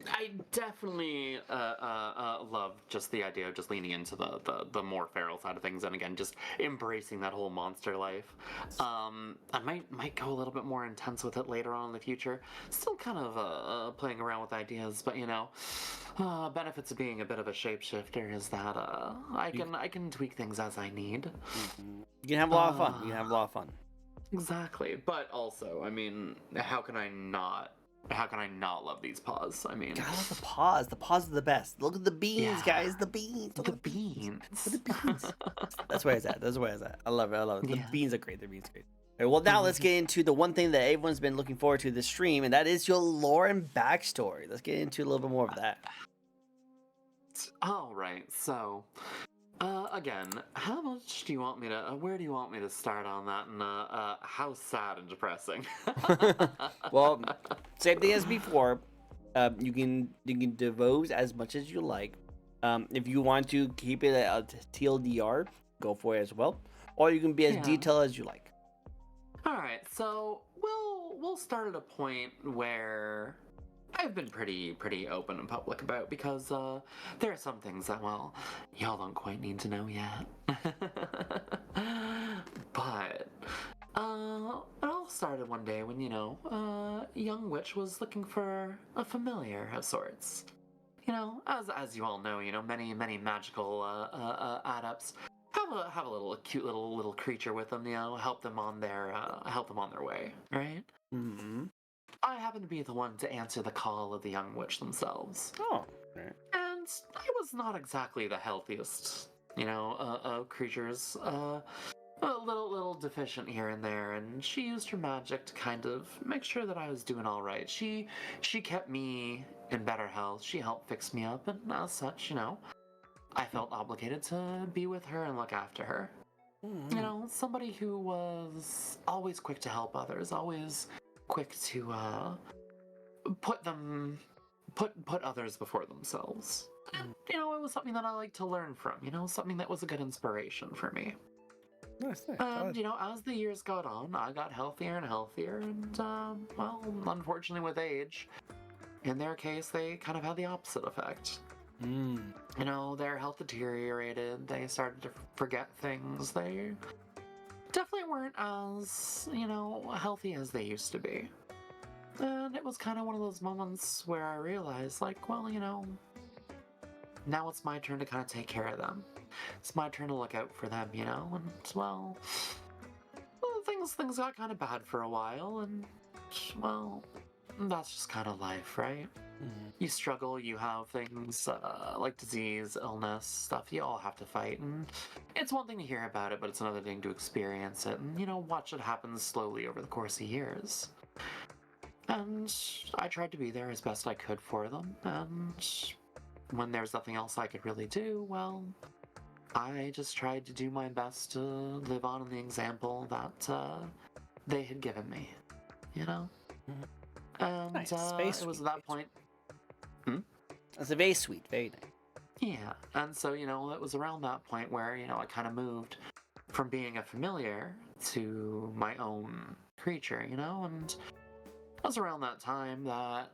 I definitely love just the idea of just leaning into the more feral side of things, and again, just embracing that whole monster life. I might go a little bit more intense with it later on in the future. Still kind of playing around with ideas, but you know, benefits of being a bit of a shapeshifter is that I can tweak things as I need. You can have a lot of fun. You can have a lot of fun. Exactly, but also, I mean, how can I not? How can I not love these paws? I mean, God, I love the paws. The paws are the best. Look at the beans, yeah, guys. The beans. the Look at the beans. Look beans. at the beans. That's where it's at. That's where it's at. I love it. I love it. The Yeah. beans are great. The beans are great. All right, well, now let's get into the one thing that everyone's been looking forward to this stream, and that is your lore and backstory. Let's get into a little bit more of that. All right, so again, how much do you want me to? Where do you want me to start on that? And how sad and depressing. Well, same thing as before. You can devote as much as you like. If you want to keep it at TLDR, go for it as well. Or you can be as Yeah. detailed as you like. All right, so we'll start at a point where I've been pretty open and public about, because there are some things that, well, y'all don't quite need to know yet. But it all started one day when, you know, a young witch was looking for a familiar of sorts. You know, as you all know, you know, many magical adepts have a little cute little creature with them, you know, help them on their way, right? Mm-hmm. I happen to be the one to answer the call of the young witch themselves. Oh. Okay. And I was not exactly the healthiest, you know, of creatures. A little deficient here and there, and she used her magic to kind of make sure that I was doing all right. She kept me in better health. She helped fix me up, and as such, you know, I felt obligated to be with her and look after her. Mm-hmm. You know, somebody who was always quick to help others, always quick to put others before themselves. And you know, it was something that I like to learn from. You know, something that was a good inspiration for me. Nice, nice. And you know, as the years got on, I got healthier and healthier, and well, unfortunately, with age, in their case, they kind of had the opposite effect. Mm. You know, their health deteriorated. They started to forget things. They definitely weren't as, you know, healthy as they used to be. And it was kind of one of those moments where I realized, like, well, you know, now it's my turn to kind of take care of them. It's my turn to look out for them, you know, and, well, things got kind of bad for a while, and, well, that's just kind of life, right? Mm-hmm. You struggle, you have things like disease, illness, stuff you all have to fight, and it's one thing to hear about it, but it's another thing to experience it and, you know, watch it happen slowly over the course of years. And I tried to be there as best I could for them, and when there's nothing else I could really do, well, I just tried to do my best to live on in the example that they had given me, you know? And Nice. Very it was sweet. at that point. That's a very sweet. Very nice. Yeah, and so, you know, it was around that point where, you know, I kind of moved from being a familiar to my own creature, you know? And it was around that time that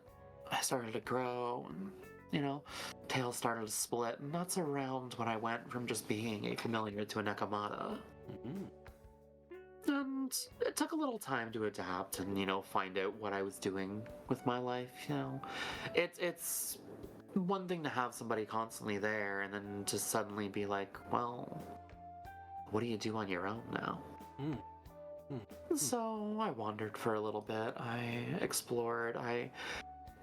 I started to grow and, you know, tails started to split, and that's around when I went from just being a familiar to a Nekomata. Mm-hmm. And it took a little time to adapt and, you know, find out what I was doing with my life, you know. It's one thing to have somebody constantly there, and then to suddenly be like, well, what do you do on your own now? So I wandered for a little bit. I explored. I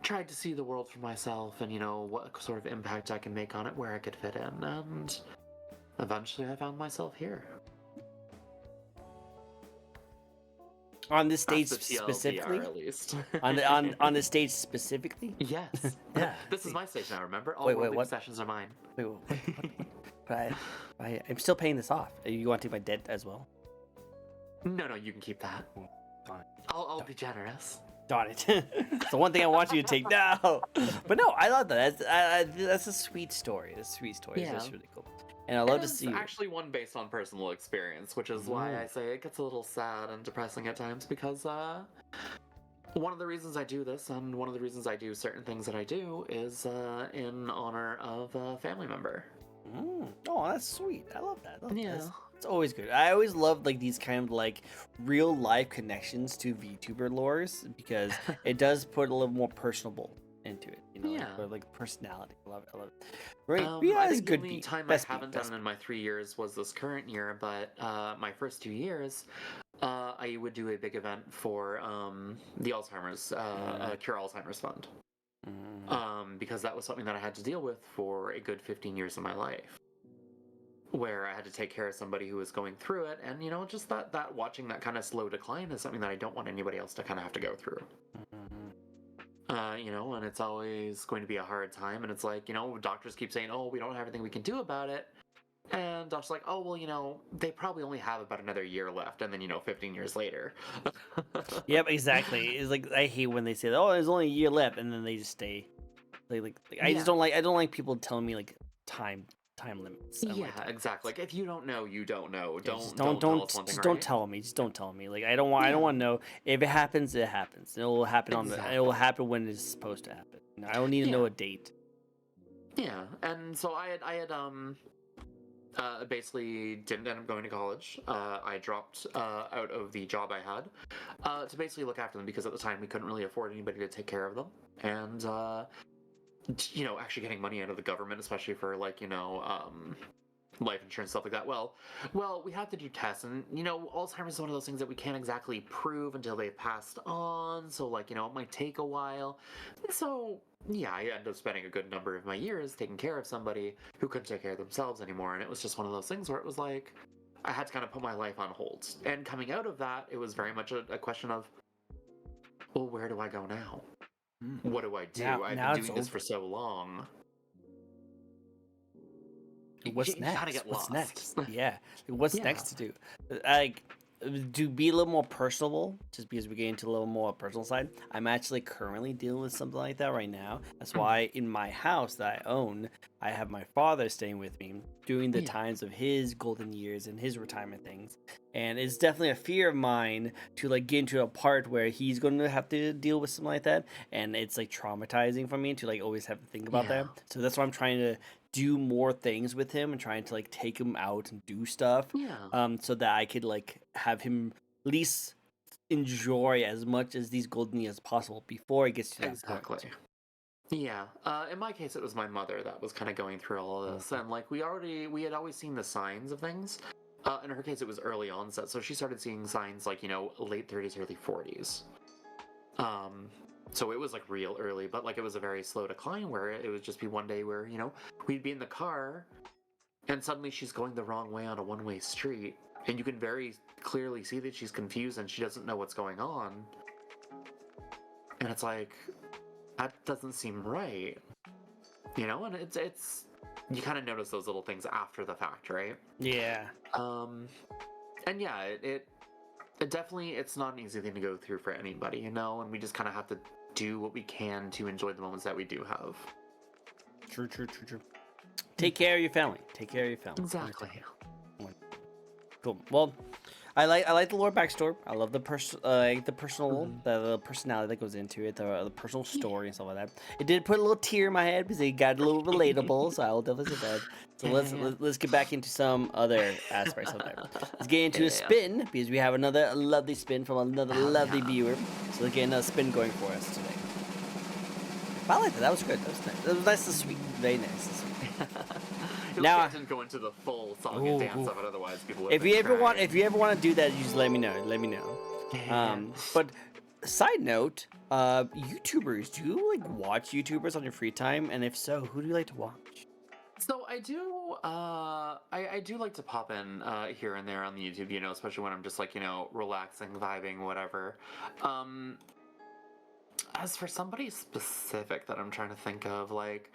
tried to see the world for myself and, you know, what sort of impact I can make on it, where I could fit in, and eventually I found myself here. On this stage That's the specifically? TLDR, at least. On the stage specifically? Yes. Yeah. This is my stage now, remember? All Wait, world what? sessions are mine. Wait, what? But I'm still paying this off. You want to take my debt as well? No, you can keep that. Darn it. I'll be generous. Darn it. It's the one thing I want you to take now. But no, I love that. That's a sweet story. That's a sweet story. Yeah. It's really cool. And I love to see It's actually one based on personal experience, which is why I say it gets a little sad and depressing at times because one of the reasons I do this and one of the reasons I do certain things that I do is in honor of a family member. Oh, that's sweet. I love that. Yeah. It's always good. I always love like these kind of like real life connections to VTuber lores because it does put a little more personable into it. You know, Yeah. like personality. I love it. I love it. Right. I it's think good. the only time Best I haven't beat, done it in my 3 years was this current year, but my first 2 years, I would do a big event for the Alzheimer's Cure Alzheimer's Fund, because that was something that I had to deal with for a good 15 years of my life, where I had to take care of somebody who was going through it, and just that watching that kind of slow decline is something that I don't want anybody else to kind of have to go through. And it's always going to be a hard time, and it's like, doctors keep saying, oh, we don't have everything we can do about it, and doctors like, oh, well, they probably only have about another year left, and then 15 years later. Yep, exactly. It's like I hate when they say, oh, there's only a year left, and then they just stay. I just don't like. I don't like people telling me like time limits. Exactly. Like, if you don't know, you don't know. Yeah, Don't tell us one thing, don't right? tell me. Just don't tell me. Like I don't want to know. If it happens, it happens. It will happen it will happen when it's supposed to happen. I don't need to know a date. Yeah, and so I had basically didn't end up going to college. I dropped out of the job I had to basically look after them because at the time we couldn't really afford anybody to take care of them, and actually getting money out of the government, especially for life insurance, stuff like that. Well, we have to do tests, and Alzheimer's is one of those things that we can't exactly prove until they've passed on. So it might take a while. So I ended up spending a good number of my years taking care of somebody who couldn't take care of themselves anymore, and it was just one of those things where it was like I had to kind of put my life on hold. And coming out of that, it was very much a question of, well, where do I go now? What do I do? I've been doing this for so long. What's next? Kind of get What's lost. next? Yeah. What's next to do? To be a little more personable, just because we're getting into a little more personal side, I'm actually currently dealing with something like that right now. That's why in my house that I own, I have my father staying with me during the times of his golden years and his retirement things. And it's definitely a fear of mine to get into a part where he's going to have to deal with something like that. And it's traumatizing for me to always have to think about that. So that's why I'm trying to do more things with him and trying to take him out and do stuff so that I could have him at least enjoy as much as these golden years as possible before it gets to that point. Yeah. In my case, it was my mother that was kind of going through all of this, and we had always seen the signs of things. In her case, it was early onset, so she started seeing signs late 30s, early 40s. So it was real early, but it was a very slow decline where it would just be one day where, we'd be in the car and suddenly she's going the wrong way on a one-way street, and you can very clearly see that she's confused and she doesn't know what's going on. And it's that doesn't seem right. And it's you kind of notice those little things after the fact, right? Yeah. And yeah, it definitely, it's not an easy thing to go through for anybody, and we just kind of have to do what we can to enjoy the moments that we do have. True. Take care of your family. Exactly. Cool. Well, I like the lore backstory. I love the personal the personality that goes into it, the personal story and stuff like that. It did put a little tear in my head because it got a little relatable, so I will definitely say that. So let's get back into some other aspects of that. Let's get into a spin because we have another lovely spin from another lovely viewer. So let's get another spin going for us today. I like that. That was good. That was nice and sweet. Very nice and sweet. Now I didn't go into the full song and dance of it, otherwise people would. If you ever want to do that, you just let me know. But side note, YouTubers, do you watch YouTubers on your free time? And if so, who do you like to watch? So I do, I do like to pop in here and there on the YouTube, especially when I'm just like, relaxing, vibing, whatever. Um, as for somebody specific that I'm trying to think of, like,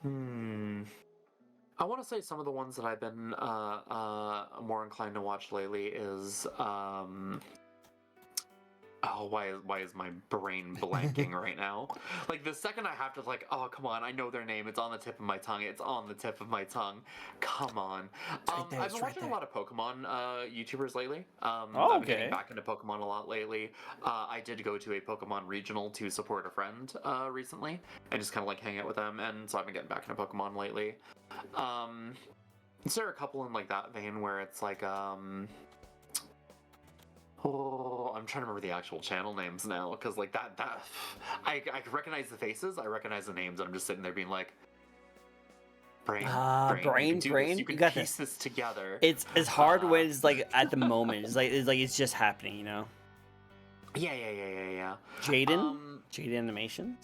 hmm, I want to say some of the ones that I've been more inclined to watch lately is oh, why is my brain blanking right now? Like the second I have to like, oh come on, I know their name. It's on the tip of my tongue. It's on the tip of my tongue. Come on. It's right there. I've It's been right watching a there. lot of Pokemon YouTubers lately. Oh, I've been getting okay. back into Pokemon a lot lately. I did go to a Pokemon regional to support a friend recently and just kind of like hang out with them, and so I've been getting back into Pokemon lately. Um, is there a couple in like that vein where it's like oh, I'm trying to remember the actual channel names now, because like that I recognize the faces, I recognize the names, and I'm just sitting there being like, brain, you can do this, you You can got piece this. this together. It's hard when it's like at the moment. It's just happening, you know. Yeah. Jaden, Jaden Animation.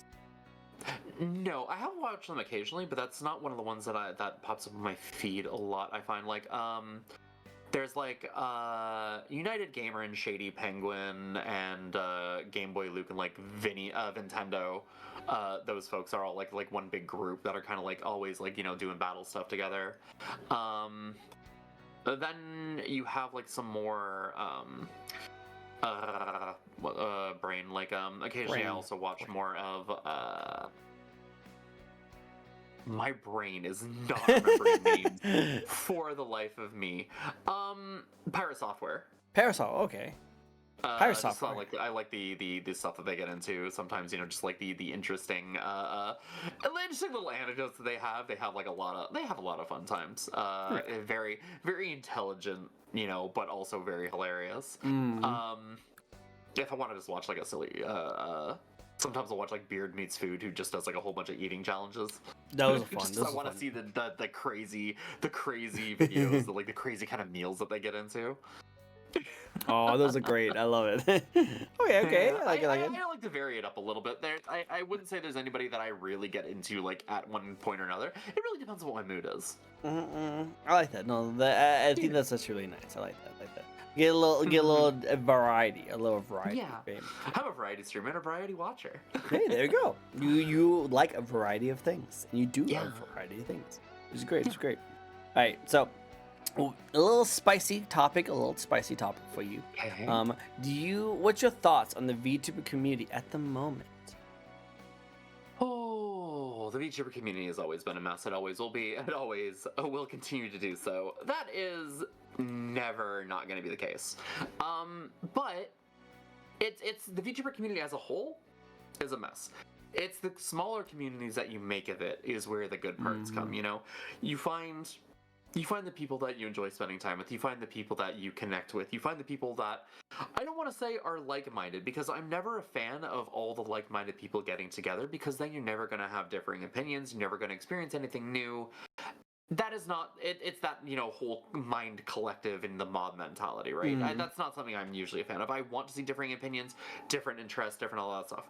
No, I have watched them occasionally, but that's not one of the ones that pops up on my feed a lot. I find like there's like United Gamer and Shady Penguin and Game Boy Luke and like Nintendo. Those folks are all like one big group that are kind of like always like doing battle stuff together. Then you have like some more brain like occasionally I Brain. also watch more of my brain is not remembering names for the life of me. Pirate Software. Parasol. Okay. Pirate Just Software. like I like the stuff that they get into. Sometimes just like the interesting interesting little anecdotes that they have. They have a lot of fun times. Very very intelligent, but also very hilarious. If I want to just watch like a silly sometimes I'll watch like Beard Meets Food, who just does like a whole bunch of eating challenges. Those are fun. Just 'cause I want to see the crazy videos, like the crazy kind of meals that they get into. Oh, those are great. I love it. Okay. I like it. I like to vary it up a little bit. I wouldn't say there's anybody that I really get into like at one point or another. It really depends on what my mood is. I like that. No, I think that's really nice. I like that. Get a little variety. Yeah, I'm a variety streamer and a variety watcher. Hey, there you go. You like a variety of things. And you do Yeah. love a variety of things. It's great. It's great. All right, so a little spicy topic for you. Okay. What's your thoughts on the VTuber community at the moment? Oh, the VTuber community has always been a mess. It always will be. It always will continue to do so. That is never not going to be the case. But it's the VTuber community as a whole is a mess. It's the smaller communities that you make of it is where the good parts come. You find the people that you enjoy spending time with. You find the people that you connect with. You find the people that I don't want to say are like-minded, because I'm never a fan of all the like-minded people getting together, because then you're never going to have differing opinions. You're never going to experience anything new. That is not it. It's that whole mind collective in the mob mentality, right? That's not something I'm usually a fan of. I want to see differing opinions, different interests, different all that stuff.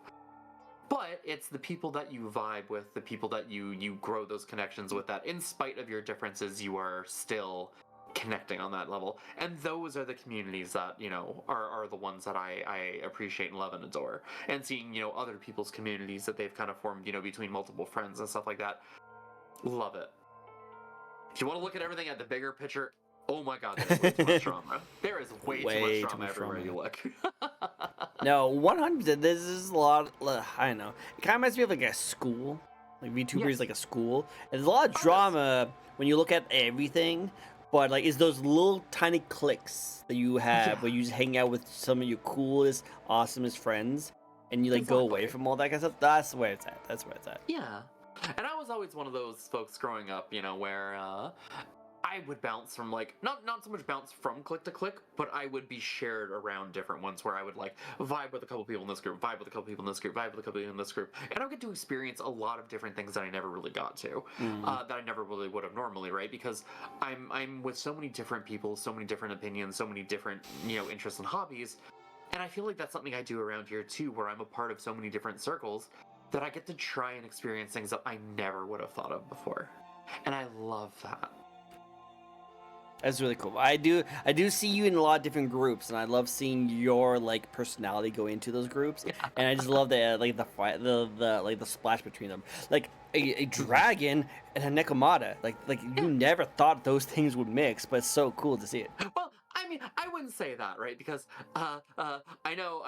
But it's the people that you vibe with, the people that you grow those connections with, that in spite of your differences, you are still connecting on that level. And those are the communities that, are the ones that I appreciate and love and adore. And seeing, other people's communities that they've kind of formed, between multiple friends and stuff like that. Love it. If you want to look at everything at the bigger picture, oh my god, there's way too much drama. There is way too much drama everywhere you look. No, 100%. This is a lot. I don't know. It kind of reminds me of like a school. Like VTuber is like a school. And there's a lot of drama when you look at everything. But like, it's those little tiny cliques that you have where you just hang out with some of your coolest, awesomest friends, and you like go away from all that kind of stuff. That's where it's at. Yeah. And I was always one of those folks growing up, where I would bounce from like not so much bounce from click to click, but I would be shared around different ones where I would like vibe with a couple people in this group, vibe with a couple people in this group, vibe with a couple people in this group, and I would get to experience a lot of different things that I never really got to, that I never really would have normally, right? Because I'm with so many different people, so many different opinions, so many different interests and hobbies, and I feel like that's something I do around here too, where I'm a part of so many different circles that I get to try and experience things that I never would have thought of before. And I love that. That's really cool. I do see you in a lot of different groups, and I love seeing your like personality go into those groups. And I just love the like the fight, the like the splash between them, like a dragon and a Nekomata. Like you never thought those things would mix, but it's so cool to see it. Well, I mean, I wouldn't say that, right? Because I know,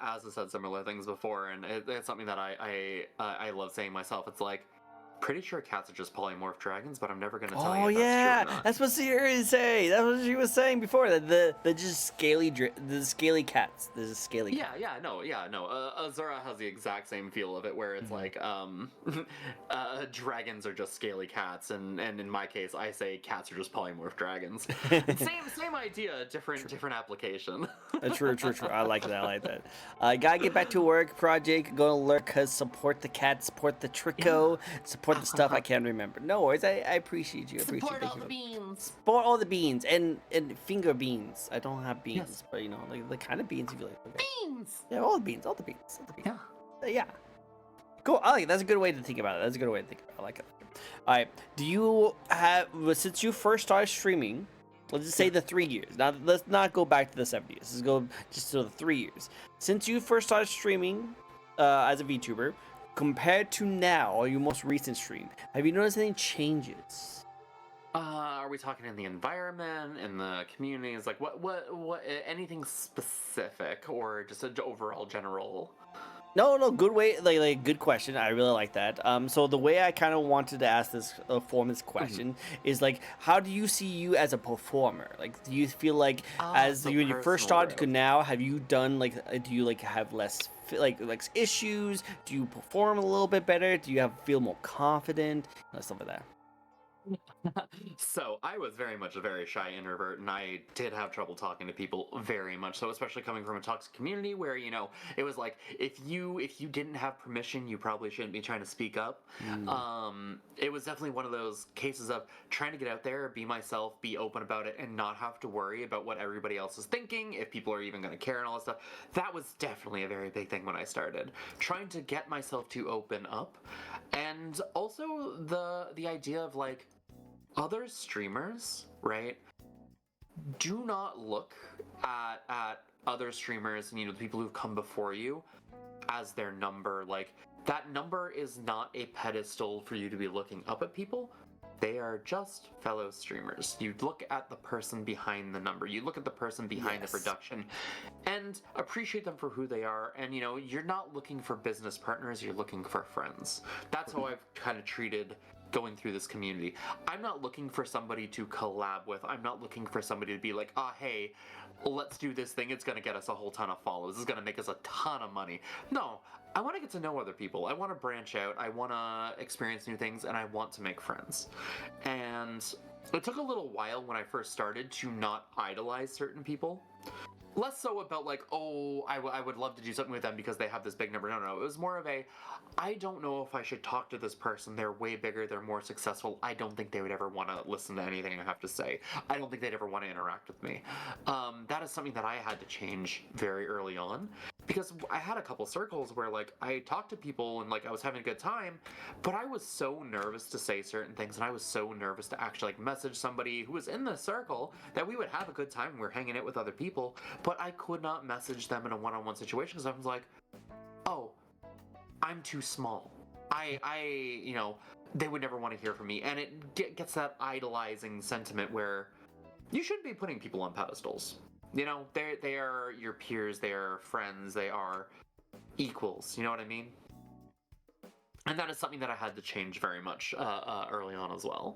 Az has said similar things before, and it's something that I love saying myself. It's like, pretty sure cats are just polymorph dragons, but I'm never gonna tell you Oh if that's true or yeah, not. that's what Sierra is saying. That's what she was saying before. That the just the scaly cats. There's a scaly cat. No. Azura has the exact same feel of it, where it's like, dragons are just scaly cats, and in my case, I say cats are just polymorph dragons. Same idea, different application. True. I like that. Gotta get back to work. Project, go to lurk, cause support the cat, support the Tricko, support the stuff I can't remember. No worries, I appreciate you. Support all the beans. Support all the beans and finger beans. I don't have beans, but you know, like the kind of beans you like. Okay. Beans. Yeah, all the beans. Yeah. Yeah. Cool. I like it. That's a good way to think about it. I like it. All right. Do you have, since you first started streaming, let's just say the 3 years. Now, let's not go back to the 7 years. Let's go just to the 3 years. Since you first started streaming as a VTuber, compared to now, or your most recent stream, have you noticed any changes? Are we talking in the environment, in the communities? Like, what? Anything specific, or just an overall general? No, good way, like good question. I really like that. So the way I kind of wanted to ask this form this question is like, how do you see you as a performer? Like, do you feel like as you when you first started to now, have you done like, do you like have less like issues? Do you perform a little bit better? Do you feel more confident? Stuff like that. So I was very much a very shy introvert, and I did have trouble talking to people very much so, especially coming from a toxic community where, you know, it was like, if you didn't have permission, you probably shouldn't be trying to speak up. It was definitely one of those cases of trying to get out there, be myself, be open about it, and not have to worry about what everybody else is thinking, if people are even going to care and all that stuff. That was definitely a very big thing when I started, trying to get myself to open up. And also the idea of like, other streamers, right, do not look at other streamers and, you know, the people who've come before you as their number. Like, that number is not a pedestal for you to be looking up at people. They are just fellow streamers. You look at the person behind the number. You look at the person behind the production and appreciate them for who they are. And, you know, you're not looking for business partners, you're looking for friends. That's how I've kind of treated going through this community. I'm not looking for somebody to collab with. I'm not looking for somebody to be like, hey, let's do this thing. It's going to get us a whole ton of followers. This is going to make us a ton of money. No, I want to get to know other people. I want to branch out. I want to experience new things, and I want to make friends. And it took a little while when I first started to not idolize certain people. Less so about like, I would love to do something with them because they have this big number. No. It was more of a, I don't know if I should talk to this person. They're way bigger. They're more successful. I don't think they would ever want to listen to anything I have to say. I don't think they'd ever want to interact with me. That is something that I had to change very early on, because I had a couple circles where like I talked to people and like I was having a good time, but I was so nervous to say certain things, and I was so nervous to actually like message somebody who was in the circle that we would have a good time when we were hanging out with other people. But I could not message them in a one-on-one situation because I was like, oh, I'm too small. You know, they would never want to hear from me. And it gets that idolizing sentiment where you shouldn't be putting people on pedestals. You know, they are your peers, they are friends, they are equals. You know what I mean? And that is something that I had to change very much early on as well.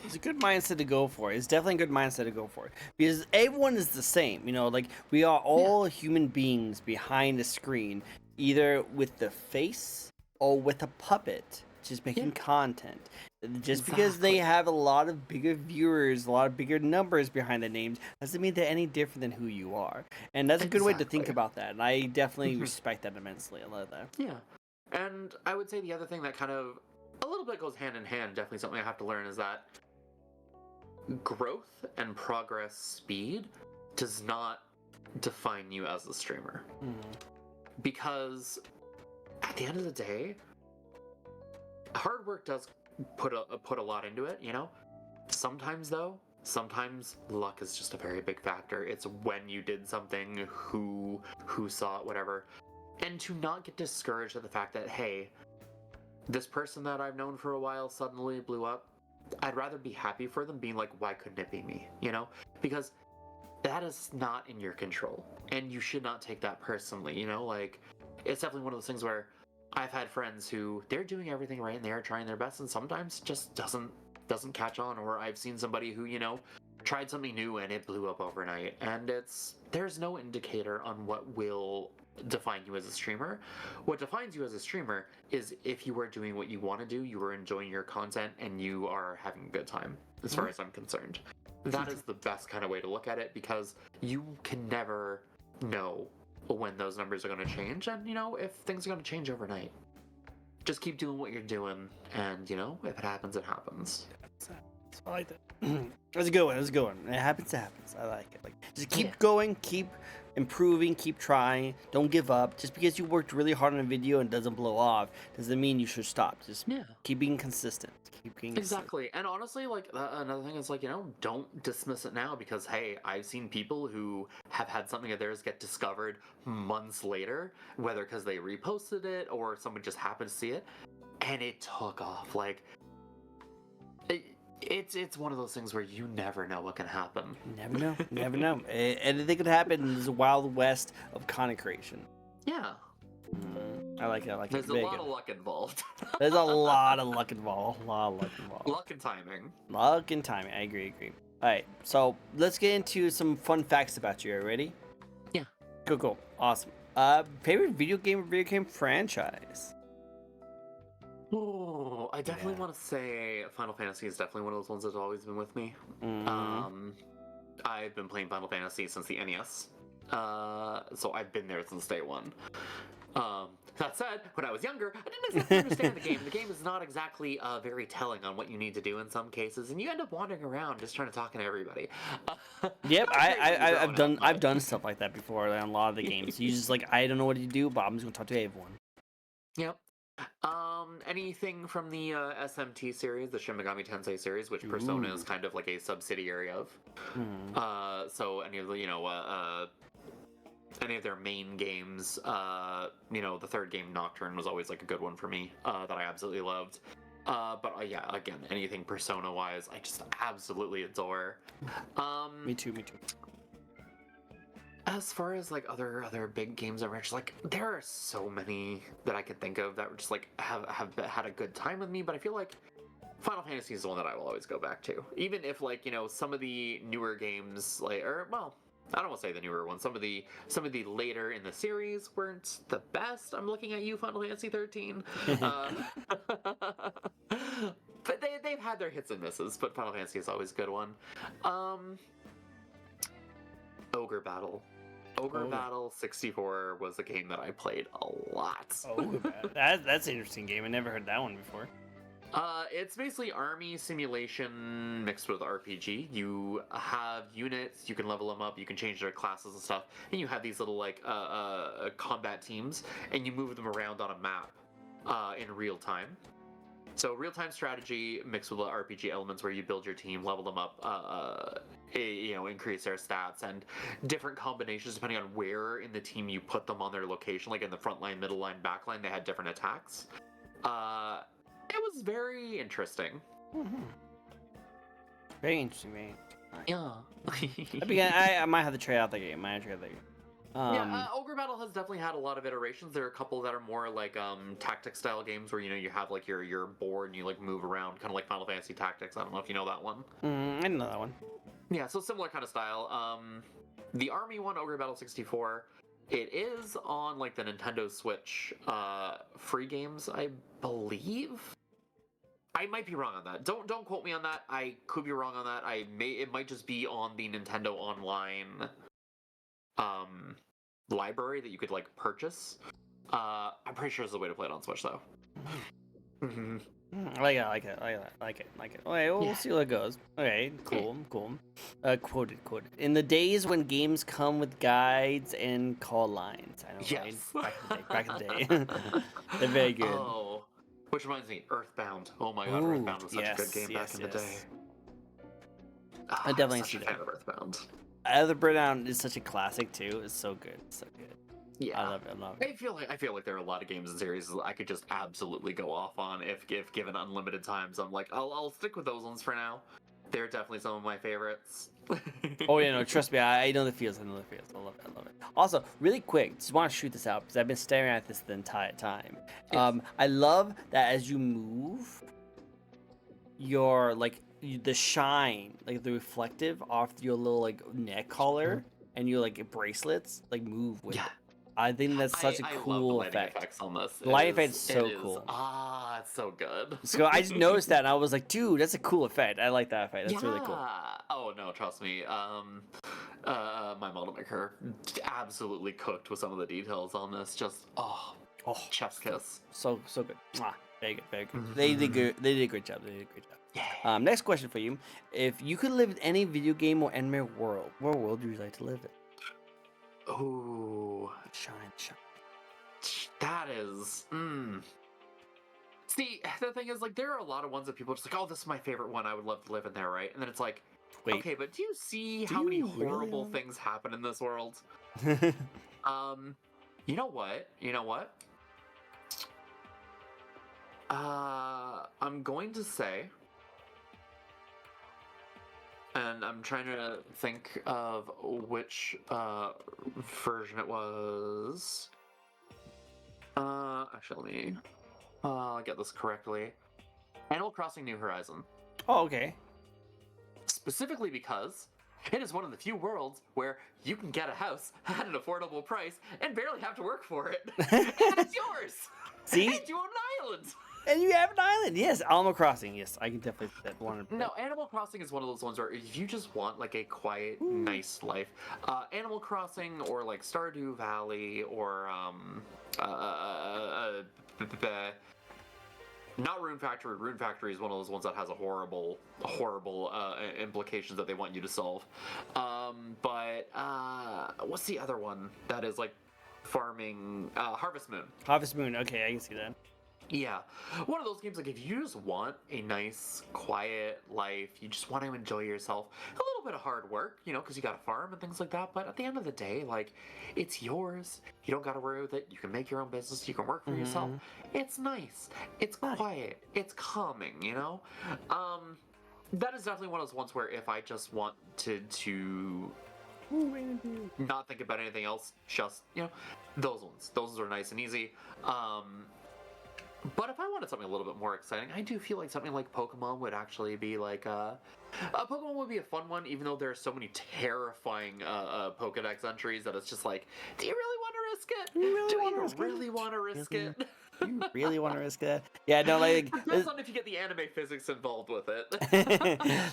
It's a good mindset to go for. It's definitely a good mindset to go for, because everyone is the same. You know, like we are all human beings behind the screen, either with the face or with a puppet, just making content. Just because they have a lot of bigger viewers, a lot of bigger numbers behind the names, doesn't mean they're any different than who you are. And that's a good way to think about that. And I definitely respect that immensely. I love that. Yeah. And I would say the other thing that kind of a little bit goes hand in hand, definitely something I have to learn, is that growth and progress speed does not define you as a streamer. Because at the end of the day, hard work does put a lot into it, you know. Sometimes luck is just a very big factor. It's when you did something, who saw it, whatever. And to not get discouraged at the fact that, hey, this person that I've known for a while suddenly blew up. I'd rather be happy for them being like, why couldn't it be me? You know? Because that is not in your control. And you should not take that personally, you know? Like, it's definitely one of those things where I've had friends who they're doing everything right and they're trying their best and sometimes just doesn't catch on. Or I've seen somebody who, you know, tried something new and it blew up overnight. And there's no indicator on what will define you as a streamer. What defines you as a streamer is if you are doing what you want to do, you are enjoying your content, and you are having a good time, as far as I'm concerned. That is the best kind of way to look at it, because you can never know when those numbers are going to change, and, you know, if things are going to change overnight. Just keep doing what you're doing, and, you know, if it happens, it happens. I like that. That's a good one. That's a good one. It happens. I like it. Like, just keep going, keep improving, keep trying. Don't give up. Just because you worked really hard on a video and it doesn't blow off doesn't mean you should stop. Just keep being consistent. Keep being exactly. And honestly, like, another thing is, like, you know, don't dismiss it now, because hey, I've seen people who have had something of theirs get discovered months later, whether because they reposted it or someone just happened to see it, and it took off. Like, it's one of those things where you never know what can happen. Never know. Anything could happen in this wild west of content creation. Yeah. I like it. There's a lot of luck involved. There's a lot of luck involved. Luck and timing. I agree. All right, so let's get into some fun facts about you. Are you ready? Yeah. Cool. Awesome. Favorite video game franchise? Oh, I definitely want to say Final Fantasy is definitely one of those ones that's always been with me. I've been playing Final Fantasy since the NES, so I've been there since day one. That said, when I was younger, I didn't exactly understand the game. The game is not exactly very telling on what you need to do in some cases, and you end up wandering around just trying to talk to everybody. Yep, I've done stuff like that before, like, on a lot of the games. You just like, I don't know what to do, but I'm just gonna talk to everyone. Yep. Anything from the SMT series, the Shin Megami Tensei series, which Persona is kind of like a subsidiary of. So any of the, you know, any of their main games, you know, the third game, Nocturne, was always like a good one for me, that I absolutely loved. But yeah, again, anything Persona-wise, I just absolutely adore. Me too. As far as like other big games that were just like, there are so many that I can think of that were just like have had a good time with me, but I feel like Final Fantasy is the one that I will always go back to, even if, like, you know, some of the newer games, like, or well, I don't want to say the newer ones, some of the later in the series weren't the best. I'm looking at you, Final Fantasy 13. But they've had their hits and misses, but Final Fantasy is always a good one. Ogre Battle. Battle 64 was a game that I played a lot. Ogre Battle. That's an interesting game. I never heard that one before. It's basically army simulation mixed with RPG. You have units, you can level them up, you can change their classes and stuff, and you have these little, like, combat teams, and you move them around on a map in real time. So real-time strategy mixed with the RPG elements where you build your team, level them up, you know, increase their stats, and different combinations depending on where in the team you put them on their location. Like in the front line, middle line, back line, they had different attacks. It was very interesting. Very interesting, man. Yeah. I might have to try out the game. Ogre Battle has definitely had a lot of iterations. There are a couple that are more like tactic style games where, you know, you have like your board and you like move around, kind of like Final Fantasy Tactics. I don't know if you know that one. I didn't know that one. Yeah, so similar kind of style. The Army one, Ogre Battle 64, it is on like the Nintendo Switch free games, I believe. I might be wrong on that. Don't quote me on that. I could be wrong on that. It might just be on the Nintendo Online library that you could like purchase. I'm pretty sure there's a way to play it on Switch though. I like it. Okay, we'll see how it goes. Okay, cool. Quoted. In the days when games come with guides and call lines. I know, yes. right? Back in the day. They're very good. Oh, Which reminds me, Earthbound. Oh my god, Ooh, Earthbound was such a good game back in the day. I definitely such see a fan that. of Earthbound. The Breakdown is such a classic too. It's so good. It's so good. Yeah, I love it. I love it. I feel like there are a lot of games and series I could just absolutely go off on if given unlimited times. I'm like, I'll stick with those ones for now. They're definitely some of my favorites. Oh yeah, no, trust me, I know the feels. I know the feels. I love it. I love it. Also, really quick, just want to shoot this out because I've been staring at this the entire time. Yes. I love that as you move, your the shine, like the reflective off your little like neck collar and your like bracelets like move with it. I think that's such a I love the cool lighting effect. effects on this. The light effect's so cool. It's so good. So I just noticed that and I was like, dude, that's a cool effect. I like that effect. That's really cool. Oh no, trust me. My model maker absolutely cooked with some of the details on this. Just chef's kiss. So good. Mwah. Very good, very good. They did good. They did a great job. They did a great job. Yeah. Next question for you: if you could live in any video game or anime world, what world would you like to live in? Ooh, shine. That is. See, the thing is, like, there are a lot of ones that people are just like, oh, this is my favorite one. I would love to live in there, right? And then it's like, wait, okay, but do you see how many horrible things happen in this world? You know what? I'm going to say, and I'm trying to think of which version it was. Actually, let me get this correctly. Animal Crossing New Horizon. Oh, okay. Specifically because it is one of the few worlds where you can get a house at an affordable price and barely have to work for it. And it's yours! See? And you own an island! And you have an island. Yes, Animal Crossing. Yes, I can definitely say that one. No, Animal Crossing is one of those ones where if you just want like a quiet, nice life, Animal Crossing or like Stardew Valley or not Rune Factory. Rune Factory is one of those ones that has a horrible implications that they want you to solve. But what's the other one that is like farming? Harvest Moon. Harvest Moon. Okay, I can see that. Yeah, one of those games, like, if you just want a nice, quiet life, you just want to enjoy yourself, a little bit of hard work, you know, because you got to farm and things like that, but at the end of the day, like, it's yours. You don't got to worry with it. You can make your own business. You can work for yourself. It's nice. It's quiet. It's calming, you know? That is definitely one of those ones where if I just wanted to not think about anything else, just, you know, those ones are nice and easy. But if I wanted something a little bit more exciting, I do feel like something like Pokemon would actually be like Pokemon would be a fun one, even though there are so many terrifying Pokedex entries that it's just like, do you really want to risk it? Do you really want to risk it? You really want to risk that? Yeah, no, like depends on if you get the anime physics involved with it.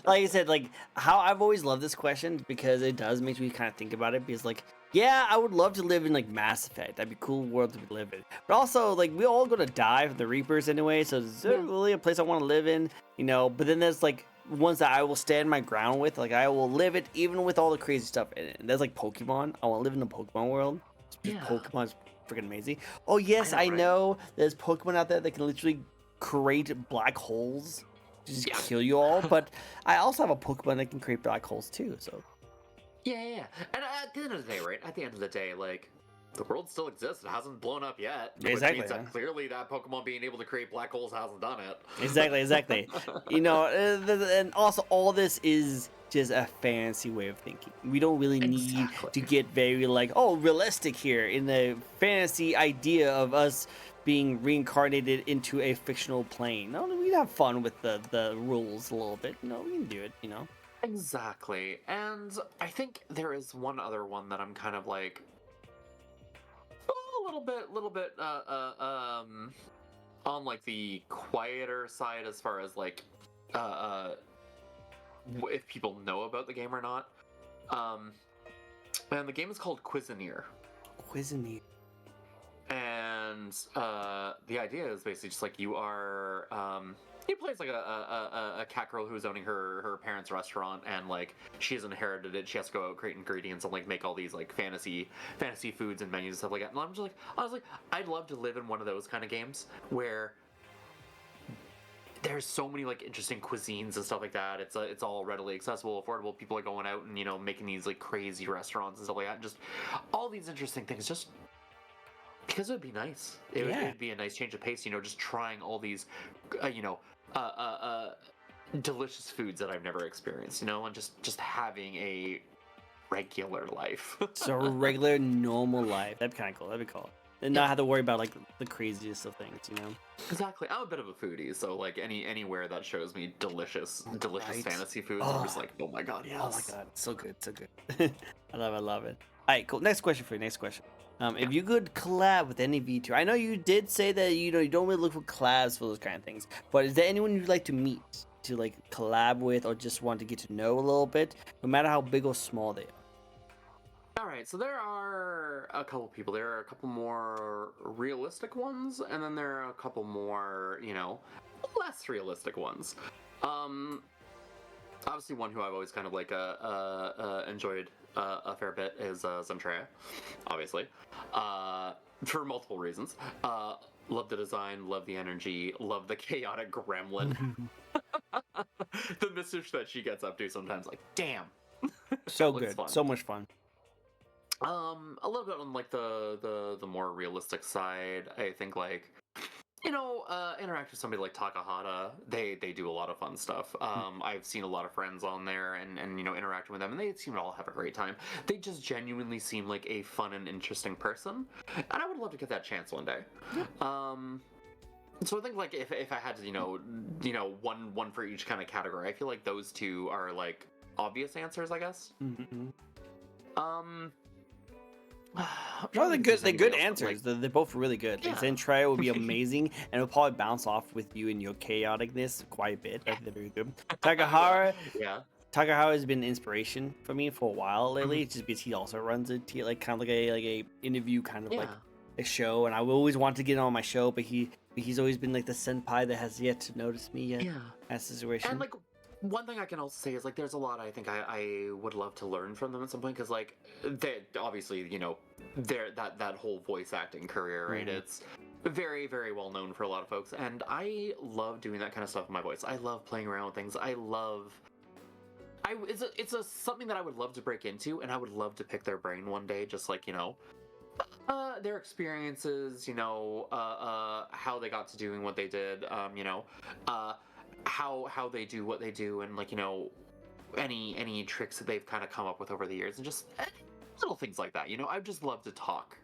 Like I said, like how I've always loved this question because it does make me kind of think about it because like yeah, I would love to live in like Mass Effect. That'd be a cool world to live in. But also like we all gonna die from the Reapers anyway, so is there really a place I want to live in? You know, but then there's like ones that I will stand my ground with. Like I will live it even with all the crazy stuff in it. And there's like Pokemon. I want to live in the Pokemon world. Pokemon's freaking amazing. Oh yes, I know there's Pokemon out there that can literally create black holes to just kill you all, but I also have a Pokemon that can create black holes too, so yeah. And at the end of the day, right? At the end of the day, like the world still exists. It hasn't blown up yet. Exactly. Which means that clearly that Pokemon being able to create black holes hasn't done it. Exactly. You know, and also all this is just a fancy way of thinking. We don't really need to get very like, oh, realistic here in the fantasy idea of us being reincarnated into a fictional plane. No, we have fun with the rules a little bit. You know, we can do it, you know. Exactly. And I think there is one other one that I'm kind of like a little bit on like the quieter side as far as like if people know about the game or not. And the game is called Cuisineer. And the idea is basically just like you are he plays like a cat girl who's owning her parents' restaurant, and like she has inherited it. She has to go out, create ingredients, and like make all these like fantasy foods and menus and stuff like that. And I was like, I'd love to live in one of those kind of games where there's so many like interesting cuisines and stuff like that. It's all readily accessible, affordable. People are going out and making these like crazy restaurants and stuff like that. And just all these interesting things. Just because it would be nice. It'd be a nice change of pace. Just trying all these, delicious foods that I've never experienced. And just having a regular life. So a regular, normal life. That'd be kind of cool. That'd be cool. And not have to worry about like the craziest of things, Exactly. I'm a bit of a foodie, so like anywhere that shows me delicious Right. fantasy foods, I'm just like, oh my god, yes. Oh my god, so good, so good. I love it. All right, cool. Next question for you. Next question. If you could collab with any VTuber, I know you did say that you don't really look for collabs for those kind of things, but is there anyone you'd like to meet, to like collab with, or just want to get to know a little bit, no matter how big or small they are? All right, so there are a couple people. There are a couple more realistic ones, and then there are a couple more, less realistic ones. Obviously, one who I've always kind of like enjoyed a fair bit is Zentrea, obviously, for multiple reasons. Love the design, love the energy, love the chaotic gremlin. The mischief that she gets up to sometimes, like, damn. So good, so much fun. A little bit on like the more realistic side, I think like interact with somebody like Takahata. They do a lot of fun stuff. I've seen a lot of friends on there and interacting with them, and they seem to all have a great time. They just genuinely seem like a fun and interesting person, and I would love to get that chance one day. So I think like if I had to one for each kind of category, I feel like those two are like obvious answers, I guess. No, they're good. They're good answers. Like, they're both really good. Like, Zentrea would be amazing, and it'll probably bounce off with you and your chaoticness quite a bit. I think they're very good. Takahara, Takahara has been an inspiration for me for a while lately. It's just because he also runs a like kind of like a interview kind of like a show, and I always want to get on my show, but he's always been like the senpai that has yet to notice me yet. That's the situation. And like one thing I can also say is like there's a lot I think I would love to learn from them at some point, because like they obviously they're that whole voice acting career, right? It's very, very well known for a lot of folks, and I love doing that kind of stuff with my voice. I love playing around with things. It's something that I would love to break into, and I would love to pick their brain one day, just like their experiences, how they got to doing what they did, how they do what they do, and like any tricks that they've kind of come up with over the years, and just little things like that. I'd just love to talk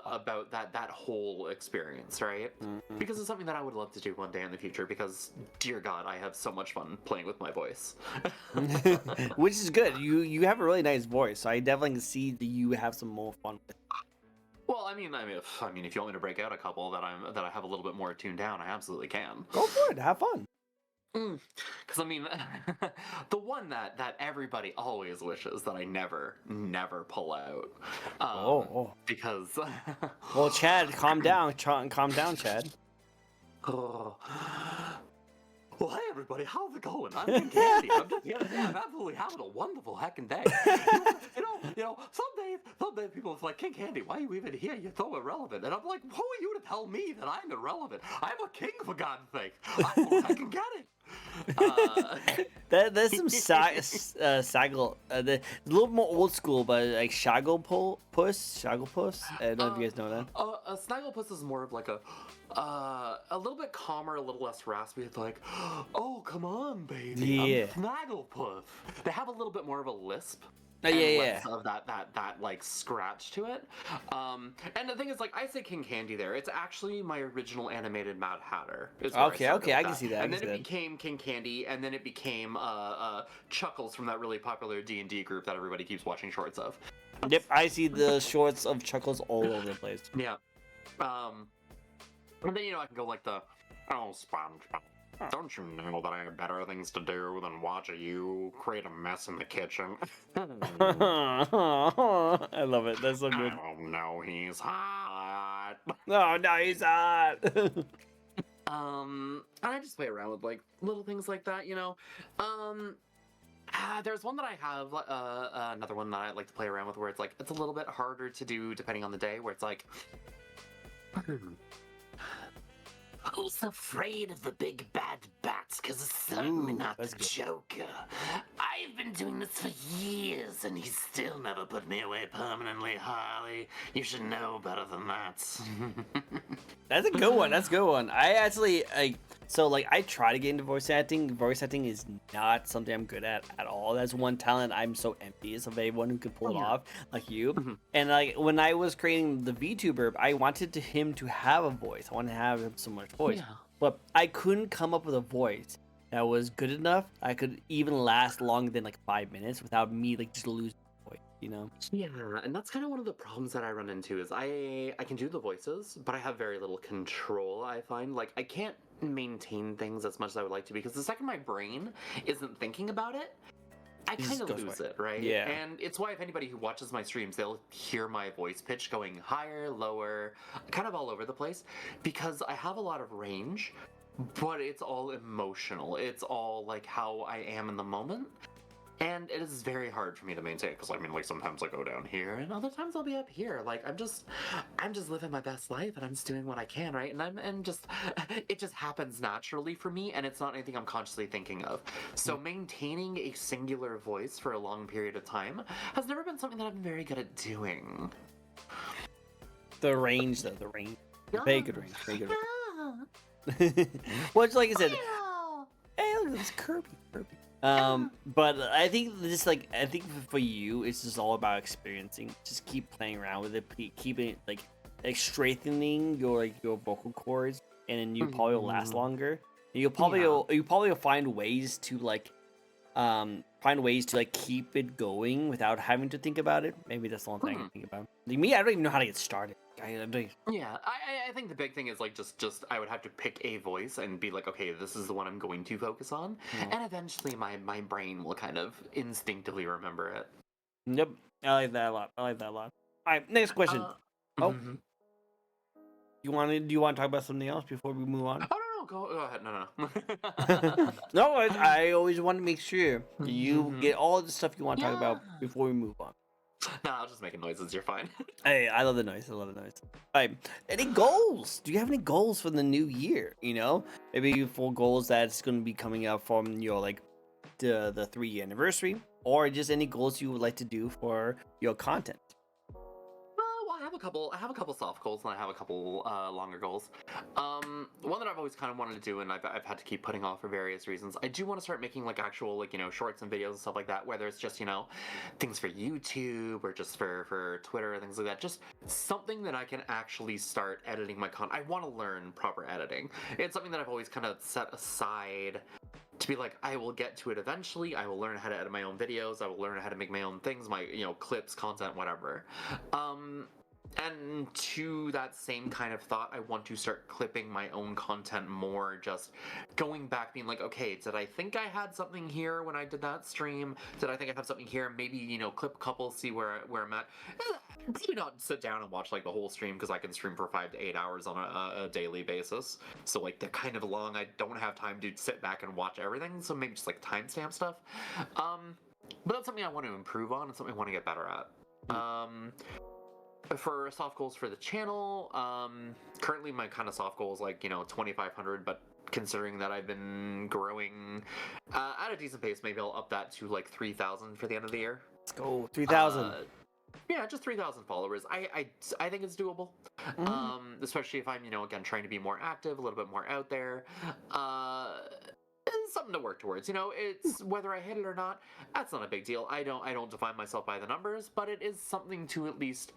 about that whole experience, right? Because it's something that I would love to do one day in the future, because dear god, I have so much fun playing with my voice. Which is good. You have a really nice voice, so I definitely can see that you have some more fun with it. Well, I mean, if you want me to break out a couple that I have a little bit more tuned down, I absolutely can. Go for it. Have fun. Because I mean, the one that everybody always wishes that I never pull out. Because. Well, Chad, calm down. Calm down, Chad. Well, hey everybody, how's it going? I'm King Candy. I'm absolutely having a wonderful heckin' day. Some days people are like, King Candy, why are you even here? You're so irrelevant. And I'm like, who are you to tell me that I'm irrelevant? I'm a king, for God's sake. I can get it. There's some Saggle, a little more old school, but like Shagglepuss. I don't know if you guys know that. A Snagglepuss is more of like a little bit calmer, a little less raspy. It's like, oh, come on, baby. I'm Snagglepuss. They have a little bit more of a lisp. Less of that like scratch to it. And the thing is, like, I say King Candy there. It's actually my original animated Mad Hatter. Okay, I can see that. And then it became King Candy, and then it became Chuckles from that really popular D&D group that everybody keeps watching shorts of. Yep, I see the shorts of Chuckles all over the place. Yeah. And then I can go like SpongeBob. Don't you know that I have better things to do than watch you create a mess in the kitchen? I love it. That's so good. Oh no, he's hot. Oh no, he's hot. And I just play around with like little things like that, There's one that I have, another one that I like to play around with, where it's like it's a little bit harder to do depending on the day, where it's like. Who's afraid of the big bad bats? Because it's certainly Ooh, not the that's good. Joker. I've been doing this for years, and he's still never put me away permanently, Harley. You should know better than that. That's a good one. That's a good one. I actually I try to get into voice acting. Voice acting is not something I'm good at all. That's one talent I'm so envious of anyone who can pull it off, like you. And like when I was creating the VTuber, I wanted him to have a voice. I wanted to have him so much voice, but I couldn't come up with a voice that was good enough. I could even last longer than like 5 minutes without me like just losing the voice, you know? Yeah, and that's kind of one of the problems that I run into is I can do the voices, but I have very little control, I find. Like I can't maintain things as much as I would like to because the second my brain isn't thinking about it, I kind of lose it, right? Yeah. And it's why if anybody who watches my streams, they'll hear my voice pitch going higher, lower, kind of all over the place because I have a lot of range, but it's all emotional. It's all like how I am in the moment. And it is very hard for me to maintain because I mean, like sometimes I go down here, and other times I'll be up here. Like I'm just living my best life, and I'm just doing what I can, right? It just happens naturally for me, and it's not anything I'm consciously thinking of. So maintaining a singular voice for a long period of time has never been something that I've been very good at doing. The range, though, the range, very good range, very good range. Well, it's like I said, hey, look at this Kirby. But I think for you, it's just all about experiencing. Just keep playing around with it, keep it like strengthening your vocal cords, and then you probably will last longer. You'll probably find ways to keep it going without having to think about it. Maybe that's the only thing I can think about. Like me, I don't even know how to get started. Yeah, I think the big thing is like just I would have to pick a voice and be like, okay, this is the one I'm going to focus on, and eventually my brain will kind of instinctively remember it. Yep, I like that a lot. All right, next question. Do you want to talk about something else before we move on? Oh no, go ahead. No. No, I always want to make sure you get all the stuff you want to talk about before we move on. No, I'll just make noises. You're fine. Hey, I love the noise. All right, any goals? Do you have any goals for the new year? You know, maybe for goals that's going to be coming up from your like the 3-year anniversary, or just any goals you would like to do for your content. Well, I have a couple soft goals, and I have a couple longer goals. One that I've always kind of wanted to do, and I've had to keep putting off for various reasons. I do want to start making like actual shorts and videos and stuff like that, whether it's just things for YouTube or just for Twitter and things like that. Just something that I can actually start editing my content. I want to learn proper editing. It's something that I've always kind of set aside to be like, I will get to it eventually. I will learn how to edit my own videos. I will learn how to make my own things, my clips, content, whatever. And to that same kind of thought, I want to start clipping my own content more, just going back, being like, okay, did I think I had something here when I did that stream? Did I think I have something here? Maybe, clip a couple, see where I'm at. Probably not sit down and watch like the whole stream because I can stream for 5 to 8 hours on a daily basis. So like they're kind of long. I don't have time to sit back and watch everything. So maybe just like timestamp stuff. But that's something I want to improve on and something I want to get better at. For soft goals for the channel, currently my kind of soft goal is like 2,500, but considering that I've been growing at a decent pace, maybe I'll up that to like 3,000 for the end of the year. Let's go 3,000. Yeah, just 3,000 followers. I think it's doable. Especially if I'm again trying to be more active, a little bit more out there. It's something to work towards. It's whether I hit it or not, that's not a big deal. I don't define myself by the numbers, but it is something to at least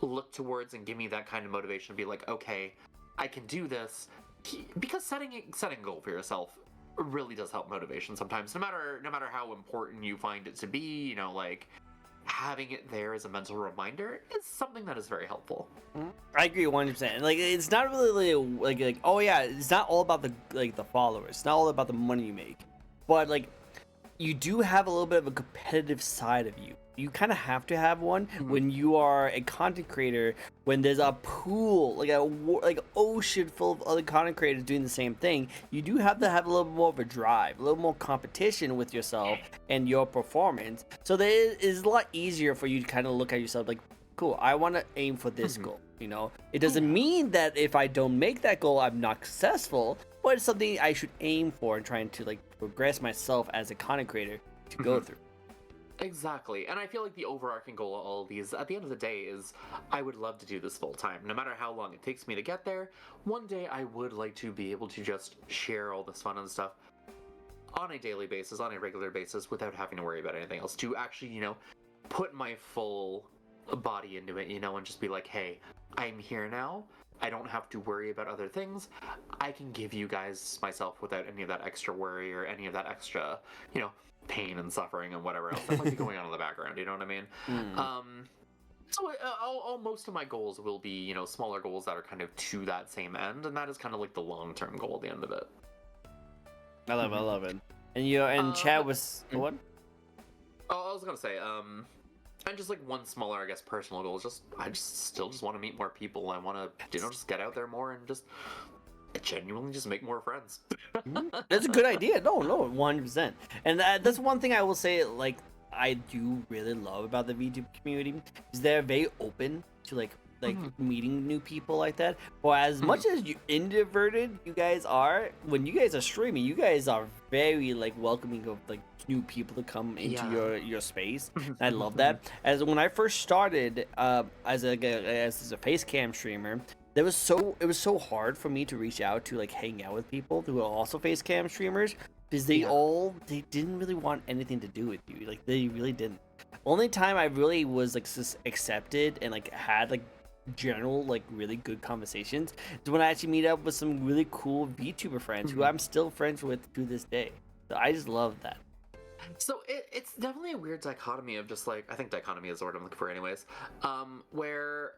look towards and give me that kind of motivation to be like, okay, I can do this. Because setting a goal for yourself really does help motivation sometimes. No matter how important you find it to be, like having it there as a mental reminder is something that is very helpful. I agree 100%. Like it's not really like oh yeah, it's not all about the followers. It's not all about the money you make, but like you do have a little bit of a competitive side of you. You kind of have to have one when you are a content creator. When there's a pool, like ocean full of other content creators doing the same thing, you do have to have a little more of a drive, a little more competition with yourself and your performance. So that it is a lot easier for you to kind of look at yourself like, cool, I want to aim for this goal. You know, it doesn't mean that if I don't make that goal, I'm not successful, but it's something I should aim for and trying to like progress myself as a content creator to go through. Exactly. And I feel like the overarching goal of all of these, at the end of the day, is I would love to do this full time. No matter how long it takes me to get there, one day I would like to be able to just share all this fun and stuff on a daily basis, on a regular basis, without having to worry about anything else. To actually, put my full body into it, and just be like, hey, I'm here now. I don't have to worry about other things. I can give you guys myself without any of that extra worry or any of that extra, pain and suffering and whatever else that might be going on in the background. You know what I mean? So most of my goals will be, smaller goals that are kind of to that same end, and that is kind of like the long-term goal at the end of it. I love it. And Chad was what? Oh, I was gonna say, and just like one smaller, I guess, personal goal is I still want to meet more people. I want to, just get out there more and just genuinely just make more friends. That's a good idea. No, 100%. And that's one thing I will say, like, I do really love about the VTuber community is they're very open to like meeting new people like that. Well, as much as you introverted you guys are, when you guys are streaming, you guys are very like welcoming of like new people to come into your space. And I love that. As when I first started as a face cam streamer, it was so hard for me to reach out to like hang out with people who are also face cam streamers because they didn't really want anything to do with you. Like they really didn't. Only time I really was like accepted and like had like general like really good conversations is when I actually meet up with some really cool VTuber friends who I'm still friends with to this day. So I just love that. So it's definitely a weird dichotomy of just like, I think dichotomy is the word I'm looking for anyways, where